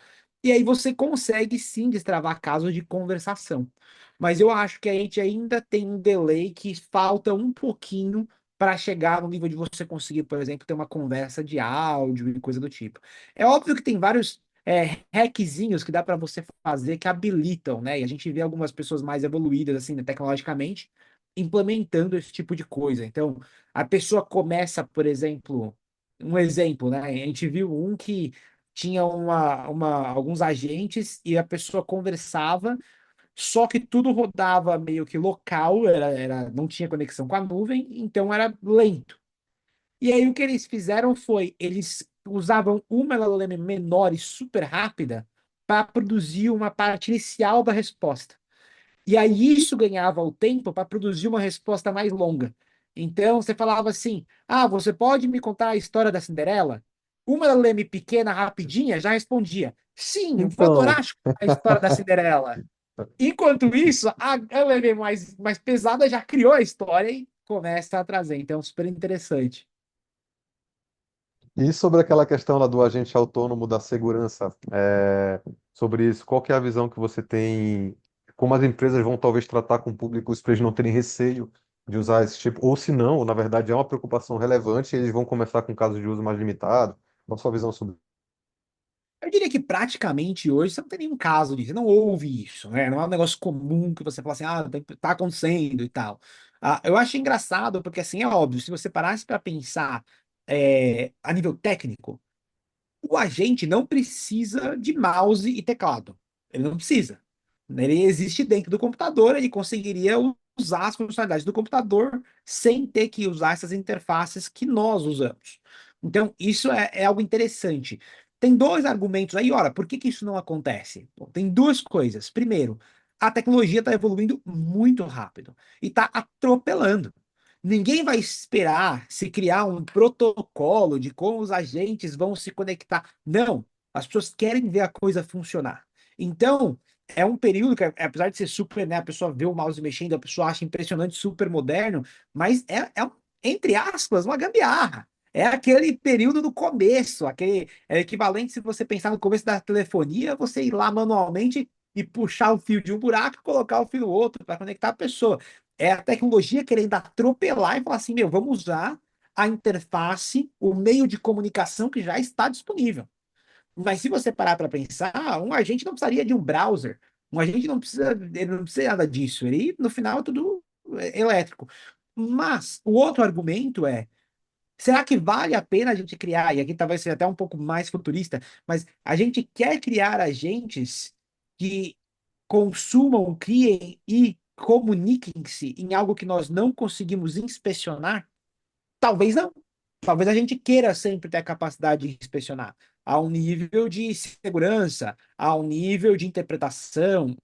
E aí você consegue sim destravar casos de conversação. Mas eu acho que a gente ainda tem um delay que falta um pouquinho para chegar no nível de você conseguir, por exemplo, ter uma conversa de áudio e coisa do tipo. É óbvio que tem vários hackzinhos que dá para você fazer que habilitam, né? E a gente vê algumas pessoas mais evoluídas, assim, né, tecnologicamente, implementando esse tipo de coisa. Então, a pessoa começa, por exemplo, um exemplo, né? A gente viu um que tinha alguns agentes e a pessoa conversava, só que tudo rodava meio que local, não tinha conexão com a nuvem, então era lento. E aí o que eles fizeram foi, eles usavam uma LLM menor e super rápida para produzir uma parte inicial da resposta. E aí isso ganhava o tempo para produzir uma resposta mais longa. Então você falava assim: ah, você pode me contar a história da Cinderela? Uma leme pequena, rapidinha, já respondia: sim, eu vou adorar Então, a história da Cinderela. Enquanto isso, a leme mais pesada já criou a história e começa a trazer. Então, super interessante. e sobre aquela questão lá do agente autônomo da segurança, sobre isso, qual que é a visão que você tem, como as empresas vão talvez tratar com públicos para eles não terem receio de usar esse tipo, ou se não, na verdade é uma preocupação relevante e eles vão começar com casos de uso mais limitado, Qual a sua visão sobre Eu diria que praticamente hoje você não tem nenhum caso disso, você não ouve isso, né? Não é um negócio comum que você fala assim, tá acontecendo e tal. Eu acho engraçado porque, assim, é óbvio, se você parasse para pensar a nível técnico, o agente não precisa de mouse e teclado. Ele não precisa. Ele existe dentro do computador, ele conseguiria usar as funcionalidades do computador sem ter que usar essas interfaces que nós usamos. Então, isso é algo interessante. Tem dois argumentos aí, ora, por que que isso não acontece? Bom, tem duas coisas. Primeiro, a tecnologia está evoluindo muito rápido e está atropelando. Ninguém vai esperar se criar um protocolo de como os agentes vão se conectar. Não, as pessoas querem ver a coisa funcionar. Então, é um período que, apesar de ser super, né, a pessoa vê o mouse mexendo, a pessoa acha impressionante, super moderno, mas entre aspas, uma gambiarra. É aquele período do começo, aquele equivalente se você pensar no começo da telefonia, você ir lá manualmente e puxar o fio de um buraco e colocar o fio no outro para conectar a pessoa. É a tecnologia querendo atropelar e falar assim, meu, vamos usar a interface, o meio de comunicação que já está disponível. Mas se você parar para pensar, um agente não precisaria de um browser. Um agente não precisa, ele não precisa nada disso. Ele, no final, é tudo elétrico. Mas o outro argumento é: será que vale a pena a gente criar? E aqui talvez seja até um pouco mais futurista, mas a gente quer criar agentes que consumam, criem e comuniquem-se em algo que nós não conseguimos inspecionar? Talvez não. Talvez a gente queira sempre ter a capacidade de inspecionar a um nível de segurança, a um nível de interpretação,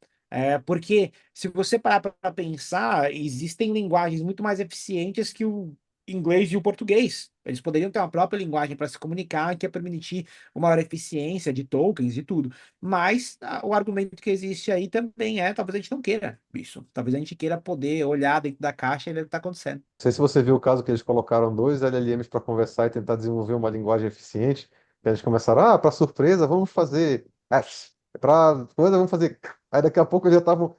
porque se você parar para pensar, existem linguagens muito mais eficientes que o inglês e o português. Eles poderiam ter uma própria linguagem para se comunicar, que ia permitir uma maior eficiência de tokens e tudo. Mas o argumento que existe aí também talvez a gente não queira isso. Talvez a gente queira poder olhar dentro da caixa e ver o que está acontecendo. sei se você viu o caso que eles colocaram dois LLMs para conversar e tentar desenvolver uma linguagem eficiente. Que eles começaram, para surpresa, vamos fazer. Para coisa, vamos fazer. Aí daqui a pouco eles já estavam.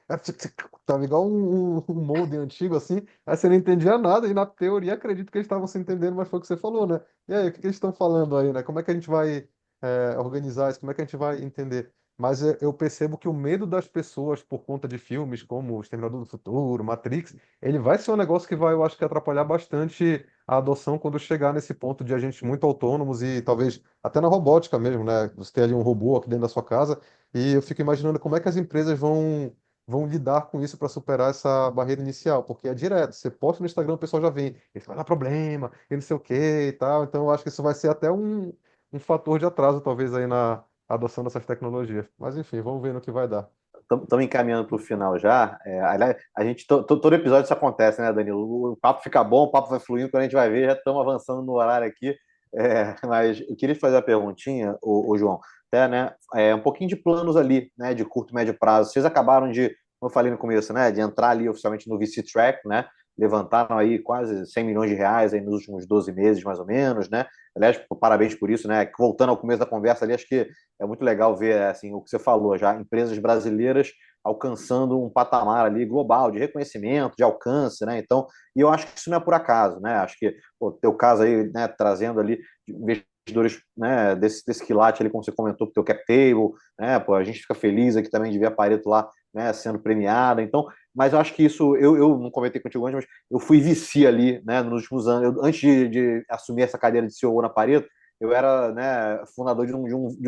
Tava igual um molde antigo assim. Aí você não entendia nada, e na teoria acredito que eles estavam se entendendo, mas foi o que você falou, né? E aí, o que que eles estão falando aí, né? Como é que a gente vai organizar isso? Como é que a gente vai entender? Mas eu percebo que o medo das pessoas por conta de filmes como O Exterminador do Futuro, Matrix, ele vai ser um negócio que vai, eu acho que, atrapalhar bastante a adoção quando chegar nesse ponto de agentes muito autônomos e talvez até na robótica mesmo, né? Você tem ali um robô aqui dentro da sua casa e eu fico imaginando como é que as empresas vão lidar com isso para superar essa barreira inicial, porque é direto, você posta no Instagram, o pessoal já vem, isso vai dar problema, e não sei o que e tal, então eu acho que isso vai ser até um fator de atraso, talvez, aí na adoção dessas tecnologias. Mas enfim, vamos ver no que vai dar. Estamos encaminhando para o final já. Aliás, a gente, todo episódio isso acontece, né, Danilo? O papo fica bom, o papo vai fluindo, quando a gente vai ver, já estamos avançando no horário aqui. Mas eu queria te fazer uma perguntinha, o João, até, né, um pouquinho de planos ali, né, de curto e médio prazo. Vocês acabaram de, como eu falei no começo, né, de entrar ali oficialmente no VC Track, né? Levantaram aí quase 100 milhões de reais aí nos últimos 12 meses, mais ou menos, né? Aliás, parabéns por isso, né? Voltando ao começo da conversa ali, acho que é muito legal ver assim o que você falou já, empresas brasileiras alcançando um patamar ali global de reconhecimento, de alcance, né? Então, e eu acho que isso não é por acaso, né? Acho que o teu caso aí, né, trazendo ali investidores, né, desse quilate ali, como você comentou, pro teu cap table, né? Pô, a gente fica feliz aqui também de ver a Pareto lá, né, sendo premiada. Então, mas eu acho que isso, eu não comentei contigo antes, mas eu fui VC ali, né, nos últimos anos. Antes de assumir essa cadeira de CEO na Pareto, eu era, né, fundador de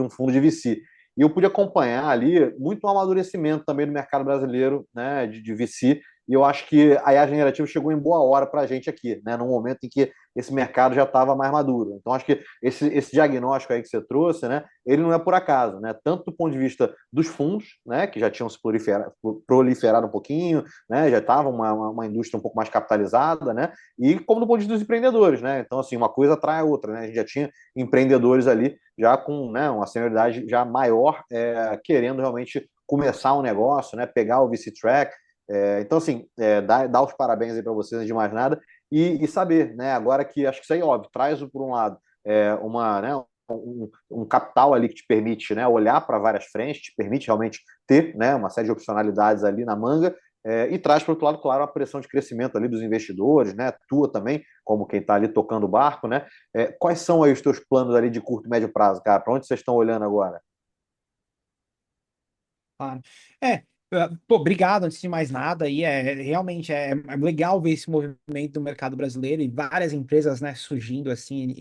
um fundo de VC. E eu pude acompanhar ali muito um amadurecimento também do mercado brasileiro, né, de VC. E eu acho que a IA generativa chegou em boa hora para a gente aqui, né, num momento em que esse mercado já estava mais maduro. Então, acho que esse diagnóstico aí que você trouxe, né, ele não é por acaso, né, tanto do ponto de vista dos fundos, né, que já tinham se proliferado um pouquinho, né, já estava uma indústria um pouco mais capitalizada, né, e como do ponto de vista dos empreendedores, né. Então, assim, uma coisa atrai a outra, né. A gente já tinha empreendedores ali já com, né, uma senioridade já maior, querendo realmente começar um negócio, né, pegar o VC Track. Então, assim, dar os parabéns aí para vocês, antes de mais nada, e saber, né, agora que acho que isso aí, óbvio, traz, por um lado, né, um capital ali que te permite, né, olhar para várias frentes, te permite realmente ter, né, uma série de opcionalidades ali na manga, e traz, por outro lado, claro, a pressão de crescimento ali dos investidores, né? Tua também, como quem está ali tocando o barco, né? Quais são aí os teus planos ali de curto e médio prazo, cara? Para onde vocês estão olhando agora? Claro. É, pô, obrigado, antes de mais nada, e realmente é legal ver esse movimento do mercado brasileiro e várias empresas, né, surgindo assim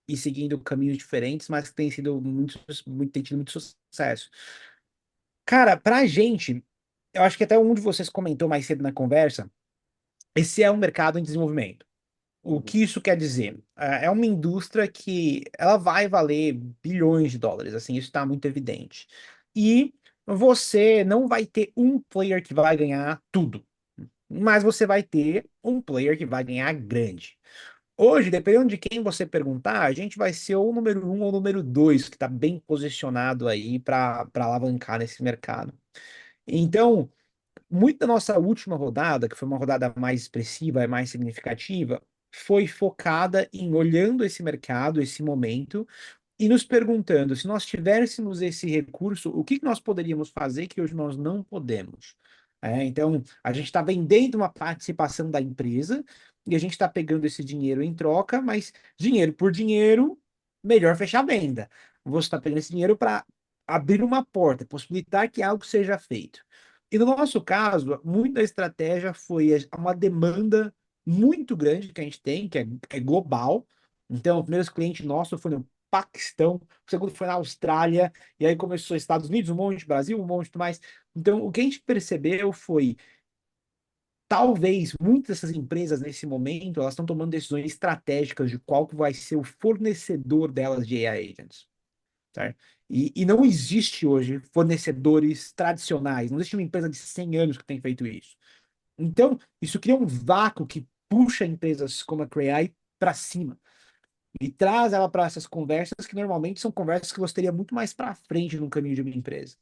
e seguindo caminhos diferentes, mas que tem sido tem tido muito sucesso. Cara, pra gente, eu acho que até um de vocês comentou mais cedo na conversa, esse é um mercado em desenvolvimento. O Uhum. que isso quer dizer? É uma indústria que ela vai valer bilhões de dólares, assim, isso está muito evidente. E você não vai ter um player que vai ganhar tudo, mas você vai ter um player que vai ganhar grande. Hoje, dependendo de quem você perguntar, a gente vai ser ou o número um ou o número dois, que está bem posicionado aí para alavancar nesse mercado. Então, muito da nossa última rodada, que foi uma rodada mais expressiva e mais significativa, foi focada em olhando esse mercado, esse momento, e nos perguntando se nós tivéssemos esse recurso, o que que nós poderíamos fazer que hoje nós não podemos? Então, a gente está vendendo uma participação da empresa e a gente está pegando esse dinheiro em troca, mas dinheiro por dinheiro, melhor fechar a venda. Você está pegando esse dinheiro para abrir uma porta, possibilitar que algo seja feito. E no nosso caso, muita estratégia foi uma demanda muito grande que a gente tem, que é global. Então, o primeiro cliente nosso foi no Paquistão, o segundo foi na Austrália, e aí começou Estados Unidos, um monte, Brasil, um monte mais. Então, o que a gente percebeu foi, talvez, muitas dessas empresas, nesse momento, elas estão tomando decisões estratégicas de qual que vai ser o fornecedor delas de AI agents, certo? E não existe hoje fornecedores tradicionais, não existe uma empresa de 100 anos que tem feito isso. Então, isso cria um vácuo que puxa empresas como a Cray para cima e traz ela para essas conversas que normalmente são conversas que você teria muito mais para frente no caminho de uma empresa.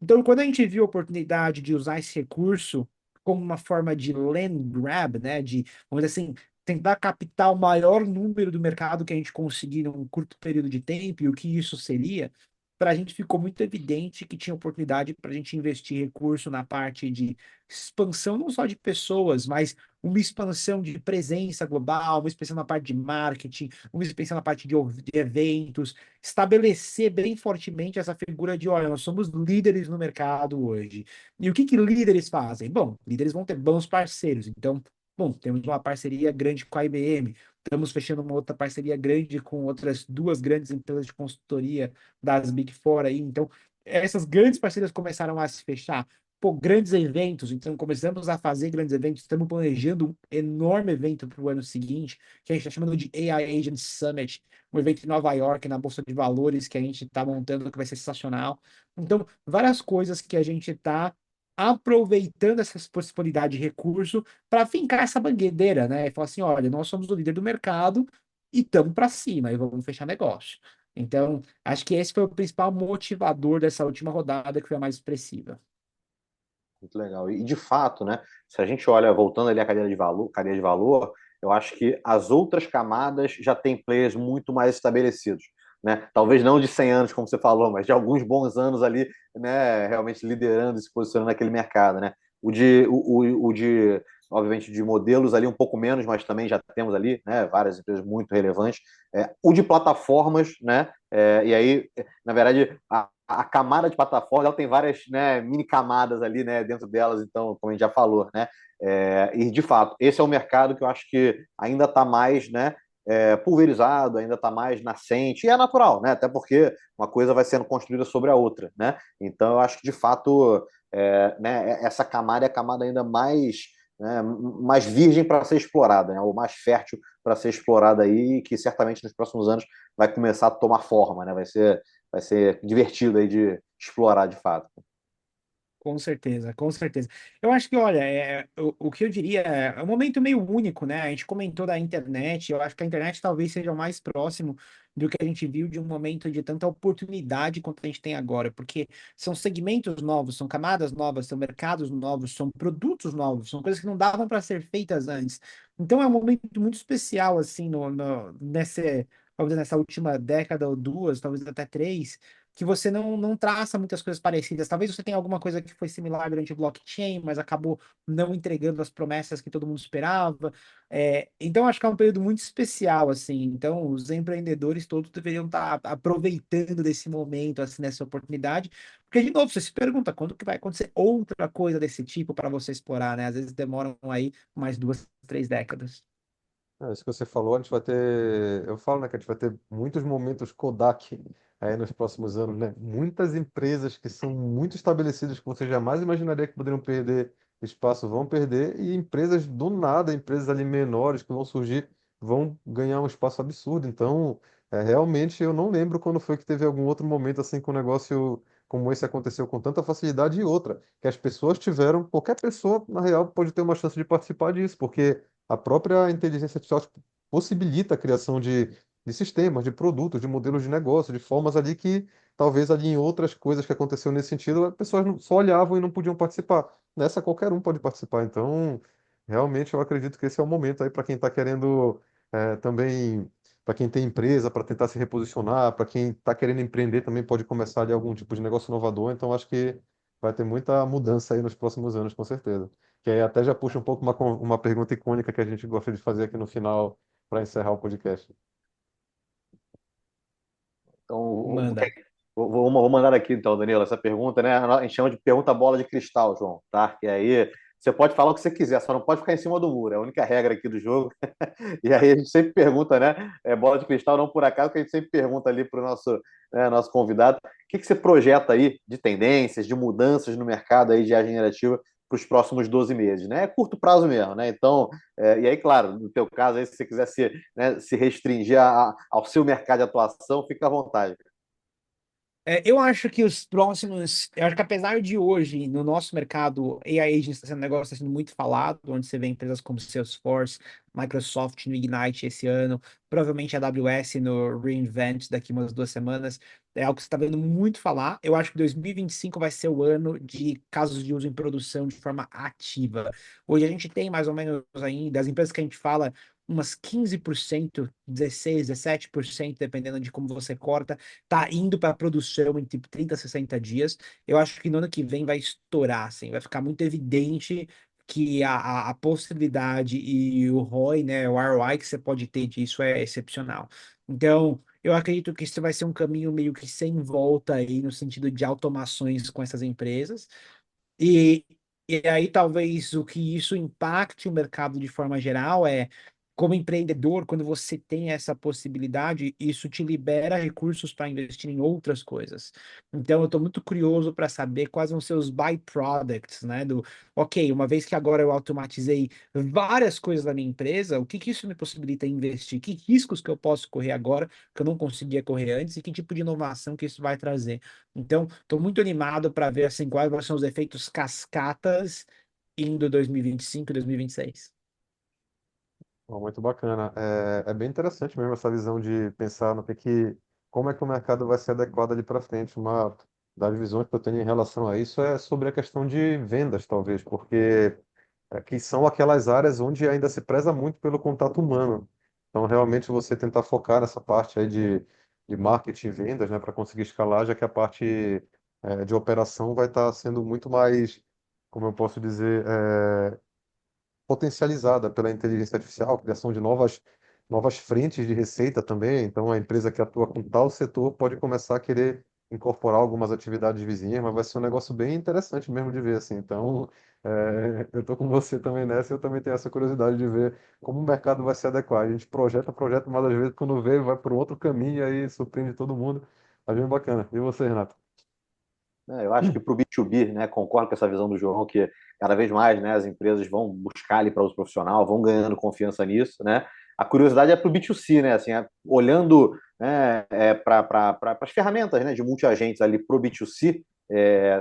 Então, quando a gente viu a oportunidade de usar esse recurso como uma forma de land grab, né, de, vamos dizer assim, tentar captar o maior número do mercado que a gente conseguir num curto período de tempo e o que isso seria, para a gente ficou muito evidente que tinha oportunidade para a gente investir recurso na parte de expansão, não só de pessoas, mas uma expansão de presença global, uma expansão na parte de marketing, uma expansão na parte de eventos, estabelecer bem fortemente essa figura de, olha, nós somos líderes no mercado hoje. E o que que líderes fazem? Bom, líderes vão ter bons parceiros. Então, bom, temos uma parceria grande com a IBM, estamos fechando uma outra parceria grande com outras duas grandes empresas de consultoria das Big Four aí. Então, essas grandes parcerias começaram a se fechar. Pô, grandes eventos, então começamos a fazer grandes eventos, estamos planejando um enorme evento para o ano seguinte, que a gente está chamando de AI Agent Summit, um evento em Nova York, na Bolsa de Valores, que a gente está montando, que vai ser sensacional. Então, várias coisas que a gente está aproveitando essa possibilidade de recurso para fincar essa bandeira, né? E falar assim: olha, nós somos o líder do mercado e estamos para cima, e vamos fechar negócio. Então, acho que esse foi o principal motivador dessa última rodada, que foi a mais expressiva. Muito legal. E de fato, né? Se a gente olha, voltando ali à cadeia de valor, eu acho que as outras camadas já têm players muito mais estabelecidos, né? Talvez não de 100 anos, como você falou, mas de alguns bons anos ali, né? Realmente liderando e se posicionando naquele mercado, né? Obviamente, de modelos ali um pouco menos, mas também já temos ali, né? Várias empresas muito relevantes. O de plataformas, né? E aí, na verdade, a camada de plataforma ela tem várias, né, mini camadas ali, né, dentro delas, então, como a gente já falou, né? E de fato, esse é um mercado que eu acho que ainda está mais, né, pulverizado, ainda está mais nascente, e é natural, né? Até porque uma coisa vai sendo construída sobre a outra, né? Então, eu acho que de fato, né, essa camada é a camada ainda mais, né, mais virgem para ser explorada, né? Ou mais fértil para ser explorada aí, que certamente nos próximos anos vai começar a tomar forma, né? Vai ser divertido aí de explorar de fato. Com certeza, com certeza. Eu acho que, olha, o que eu diria é um momento meio único, né? A gente comentou da internet, eu acho que a internet talvez seja o mais próximo do que a gente viu de um momento de tanta oportunidade quanto a gente tem agora, porque são segmentos novos, são camadas novas, são mercados novos, são produtos novos, são coisas que não davam para ser feitas antes. Então é um momento muito especial, assim, nesse talvez nessa última década ou duas, talvez até três, que você não traça muitas coisas parecidas. Talvez você tenha alguma coisa que foi similar durante o blockchain, mas acabou não entregando as promessas que todo mundo esperava. Então, acho que é um período muito especial, assim. Então, os empreendedores todos deveriam estar aproveitando desse momento, assim, dessa oportunidade. Porque, de novo, você se pergunta quando que vai acontecer outra coisa desse tipo para você explorar, né? Às vezes demoram aí mais duas, três décadas. Isso que você falou, a gente vai ter, eu falo, né, que a gente vai ter muitos momentos Kodak aí nos próximos anos, né? Muitas empresas que são muito estabelecidas que você jamais imaginaria que poderiam perder espaço vão perder e empresas do nada, empresas ali menores que vão surgir, vão ganhar um espaço absurdo. Então, realmente eu não lembro quando foi que teve algum outro momento assim que um negócio como esse aconteceu com tanta facilidade e outra, que as pessoas tiveram, qualquer pessoa, na real, pode ter uma chance de participar disso, porque a própria inteligência artificial tipo, possibilita a criação de sistemas, de produtos, de modelos de negócio, de formas ali que talvez ali em outras coisas que aconteceu nesse sentido, as pessoas só olhavam e não podiam participar. Nessa qualquer um pode participar. Então, realmente eu acredito que esse é o momento aí para quem está querendo também, para quem tem empresa, para tentar se reposicionar, para quem está querendo empreender também pode começar ali algum tipo de negócio inovador. Então, acho que vai ter muita mudança aí nos próximos anos, com certeza. Que aí até já puxa um pouco uma pergunta icônica que a gente gosta de fazer aqui no final para encerrar o podcast. Então, Manda. vou mandar aqui, então, Danilo, essa pergunta, né? A gente chama de pergunta bola de cristal, João, tá? E aí você pode falar o que você quiser, só não pode ficar em cima do muro, é a única regra aqui do jogo. E aí a gente sempre pergunta, né? Bola de cristal, não por acaso, que a gente sempre pergunta ali para o nosso convidado, o que você projeta aí de tendências, de mudanças no mercado aí de IA generativa para os próximos 12 meses, né? É curto prazo mesmo, né? Então, e aí, claro, no teu caso, aí, se você quiser se restringir ao seu mercado de atuação, fica à vontade. Eu acho que os próximos. Eu acho que apesar de hoje, no nosso mercado, AI Agents está sendo um negócio que está sendo muito falado, onde você vê empresas como Salesforce, Microsoft no Ignite esse ano, provavelmente a AWS no reInvent daqui umas duas semanas. É algo que você está vendo muito falar. Eu acho que 2025 vai ser o ano de casos de uso em produção de forma ativa. Hoje a gente tem mais ou menos ainda, as empresas que a gente fala, umas 15%, 16, 17%, dependendo de como você corta tá indo para produção em tipo 30, 60 dias. Eu acho que no ano que vem vai estourar, assim, vai ficar muito evidente que a possibilidade e o ROI, né, o ROI que você pode ter disso é excepcional. Então, eu acredito que isso vai ser um caminho meio que sem volta aí no sentido de automações com essas empresas. E, e aí, talvez o que isso impacte o mercado de forma geral é, como empreendedor, quando você tem essa possibilidade, isso te libera recursos para investir em outras coisas. Então, eu estou muito curioso para saber quais vão ser os byproducts, né? Ok, uma vez que agora eu automatizei várias coisas da minha empresa, o que que isso me possibilita investir? Que riscos que eu posso correr agora que eu não conseguia correr antes e que tipo de inovação que isso vai trazer? Então, estou muito animado para ver assim, quais são os efeitos cascatas indo 2025 e 2026. Muito bacana. É bem interessante mesmo essa visão de pensar no como é que o mercado vai ser adequado ali para frente. Uma das visões que eu tenho em relação a isso é sobre a questão de vendas, talvez, porque que são aquelas áreas onde ainda se preza muito pelo contato humano. Então, realmente, você tentar focar nessa parte aí de marketing e vendas, né, para conseguir escalar, já que a parte de operação vai estar sendo muito mais, como eu posso dizer, potencializada pela inteligência artificial, criação de novas frentes de receita também. Então, a empresa que atua com tal setor pode começar a querer incorporar algumas atividades vizinhas, mas vai ser um negócio bem interessante mesmo de ver, assim. Então, eu estou com você também nessa, eu também tenho essa curiosidade de ver como o mercado vai se adequar. A gente projeta, mas às vezes quando vê, vai por um outro caminho e aí surpreende todo mundo. Mas bem bacana. E você, Renato? Eu acho que para o B2B, né, concordo com essa visão do João, que cada vez mais, né, as empresas vão buscar ali para uso profissional, vão ganhando confiança nisso, né? A curiosidade é para o B2C, né? Assim, olhando, né, para as ferramentas, né, de multiagentes ali para o B2C,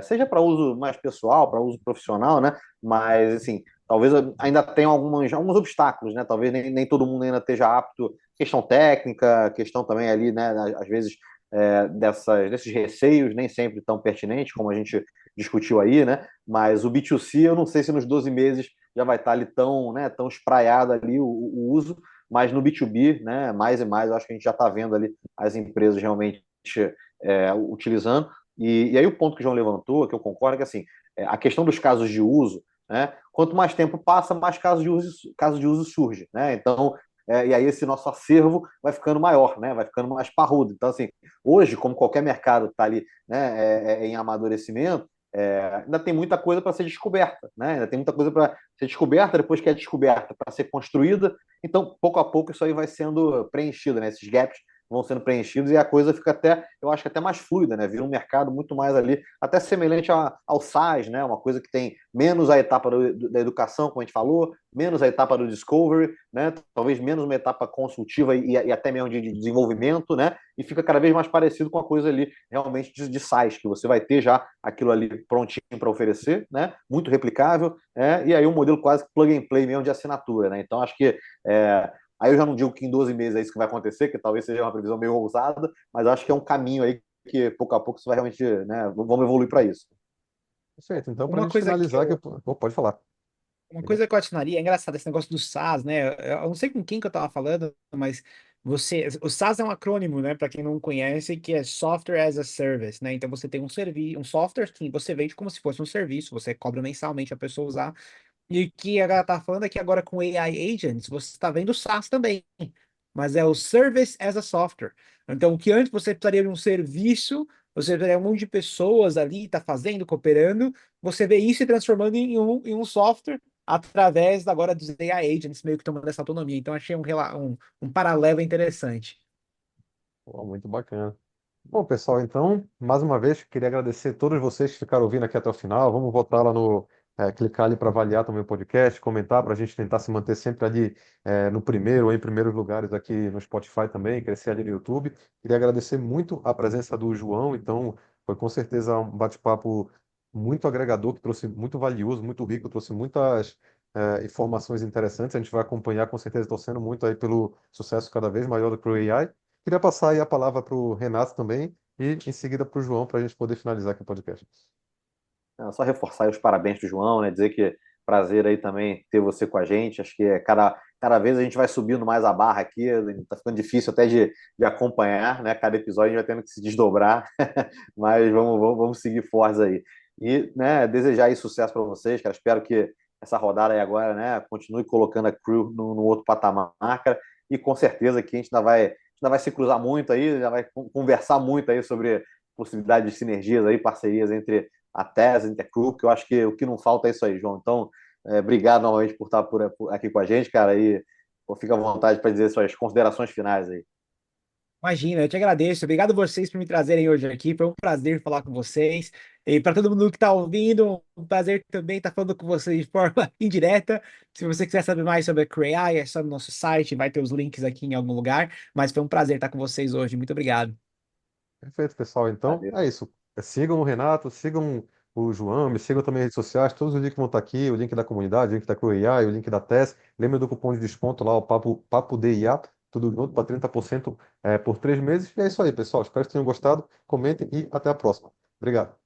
seja para uso mais pessoal, para uso profissional, né? Mas, assim, talvez ainda tenha alguns obstáculos, né? Talvez nem todo mundo ainda esteja apto, questão técnica, questão também ali, né, às vezes desses receios, nem sempre tão pertinentes, como a gente discutiu aí, né? Mas o B2C, eu não sei se nos 12 meses já vai estar ali tão, né, tão espraiado ali o uso, mas no B2B, né, mais e mais, eu acho que a gente já está vendo ali as empresas realmente utilizando. E aí o ponto que o João levantou, que eu concordo, é que assim, a questão dos casos de uso, né, quanto mais tempo passa, mais casos de uso surge, né? Então, e aí esse nosso acervo vai ficando maior, né? Vai ficando mais parrudo. Então, assim, hoje, como qualquer mercado está ali, né, em amadurecimento, ainda tem muita coisa para ser descoberta, né? Ainda tem muita coisa para ser descoberta, depois que é descoberta, para ser construída. Então, pouco a pouco, isso aí vai sendo preenchido, né? Esses gaps vão sendo preenchidos e a coisa fica até, eu acho que até mais fluida, né? Vira um mercado muito mais ali, até semelhante ao SaaS, né? Uma coisa que tem menos a etapa da educação, como a gente falou, menos a etapa do discovery, né? Talvez menos uma etapa consultiva e até mesmo de desenvolvimento, né? E fica cada vez mais parecido com a coisa ali realmente de SaaS, que você vai ter já aquilo ali prontinho para oferecer, né? Muito replicável, e aí um modelo quase plug and play mesmo de assinatura, né? Então acho que aí eu já não digo que em 12 meses é isso que vai acontecer, que talvez seja uma previsão meio ousada, mas acho que é um caminho aí que pouco a pouco isso vai realmente, né, vamos evoluir para isso. Perfeito. Então, para a Uma gente coisa que finalizar, eu, Pode falar. uma coisa que eu adicionaria, é engraçado esse negócio do SaaS, né? Eu não sei com quem que eu tava falando, mas o SaaS é um acrônimo, né? Para quem não conhece, que é Software as a Service, né? Então você tem um software que você vende como se fosse um serviço, você cobra mensalmente a pessoa usar. E o que a galera tá falando é que agora com AI Agents, você está vendo o SaaS também, mas é o Service as a Software. Então, o que antes você precisaria de um serviço, você precisaria de um monte de pessoas ali, tá fazendo, cooperando, você vê isso se transformando em um software através agora dos AI Agents, meio que tomando essa autonomia. Então, achei um paralelo interessante. Pô, muito bacana. Bom, pessoal, então, mais uma vez, queria agradecer a todos vocês que ficaram ouvindo aqui até o final. Vamos voltar lá clicar ali para avaliar também o podcast, comentar para a gente tentar se manter sempre ali no primeiro ou em primeiros lugares aqui no Spotify também, crescer ali no YouTube. Queria agradecer muito a presença do João, então, foi com certeza um bate-papo muito agregador, que trouxe muito valioso, muito rico, trouxe muitas informações interessantes. A gente vai acompanhar, com certeza, torcendo muito aí pelo sucesso cada vez maior do Pro AI. Queria passar aí a palavra para o Renato também e em seguida para o João para a gente poder finalizar aqui o podcast. Só reforçar aí os parabéns do João, né? Dizer que prazer aí também ter você com a gente. Acho que cada vez a gente vai subindo mais a barra aqui, tá ficando difícil até de acompanhar, né? Cada episódio a gente vai tendo que se desdobrar, mas vamos seguir fortes aí. E, né, desejar aí sucesso para vocês, cara. Espero que essa rodada aí agora, né, continue colocando a Crew no outro patamar, cara. E com certeza que a gente ainda vai se cruzar muito aí, já vai conversar muito aí sobre possibilidade de sinergias aí, parcerias entre a tese, a Interclub, que eu acho que o que não falta é isso aí, João. Então, obrigado novamente por estar por aqui com a gente, cara, e fica à vontade para dizer suas considerações finais aí. Imagina, eu te agradeço. Obrigado vocês por me trazerem hoje aqui. Foi um prazer falar com vocês. E para todo mundo que está ouvindo, um prazer também estar falando com vocês de forma indireta. Se você quiser saber mais sobre a CreAI, é só no nosso site, vai ter os links aqui em algum lugar. Mas foi um prazer estar com vocês hoje. Muito obrigado. Perfeito, pessoal. Então, Valeu. é isso. Sigam o Renato, sigam o João, me sigam também nas redes sociais. Todos os links vão estar aqui: o link da comunidade, o link da CrewAI, o link da TES. Lembra do cupom de desconto lá, o Papo DIA, tudo junto para 30% por 3 meses. E é isso aí, pessoal. Espero que tenham gostado. Comentem e até a próxima. Obrigado.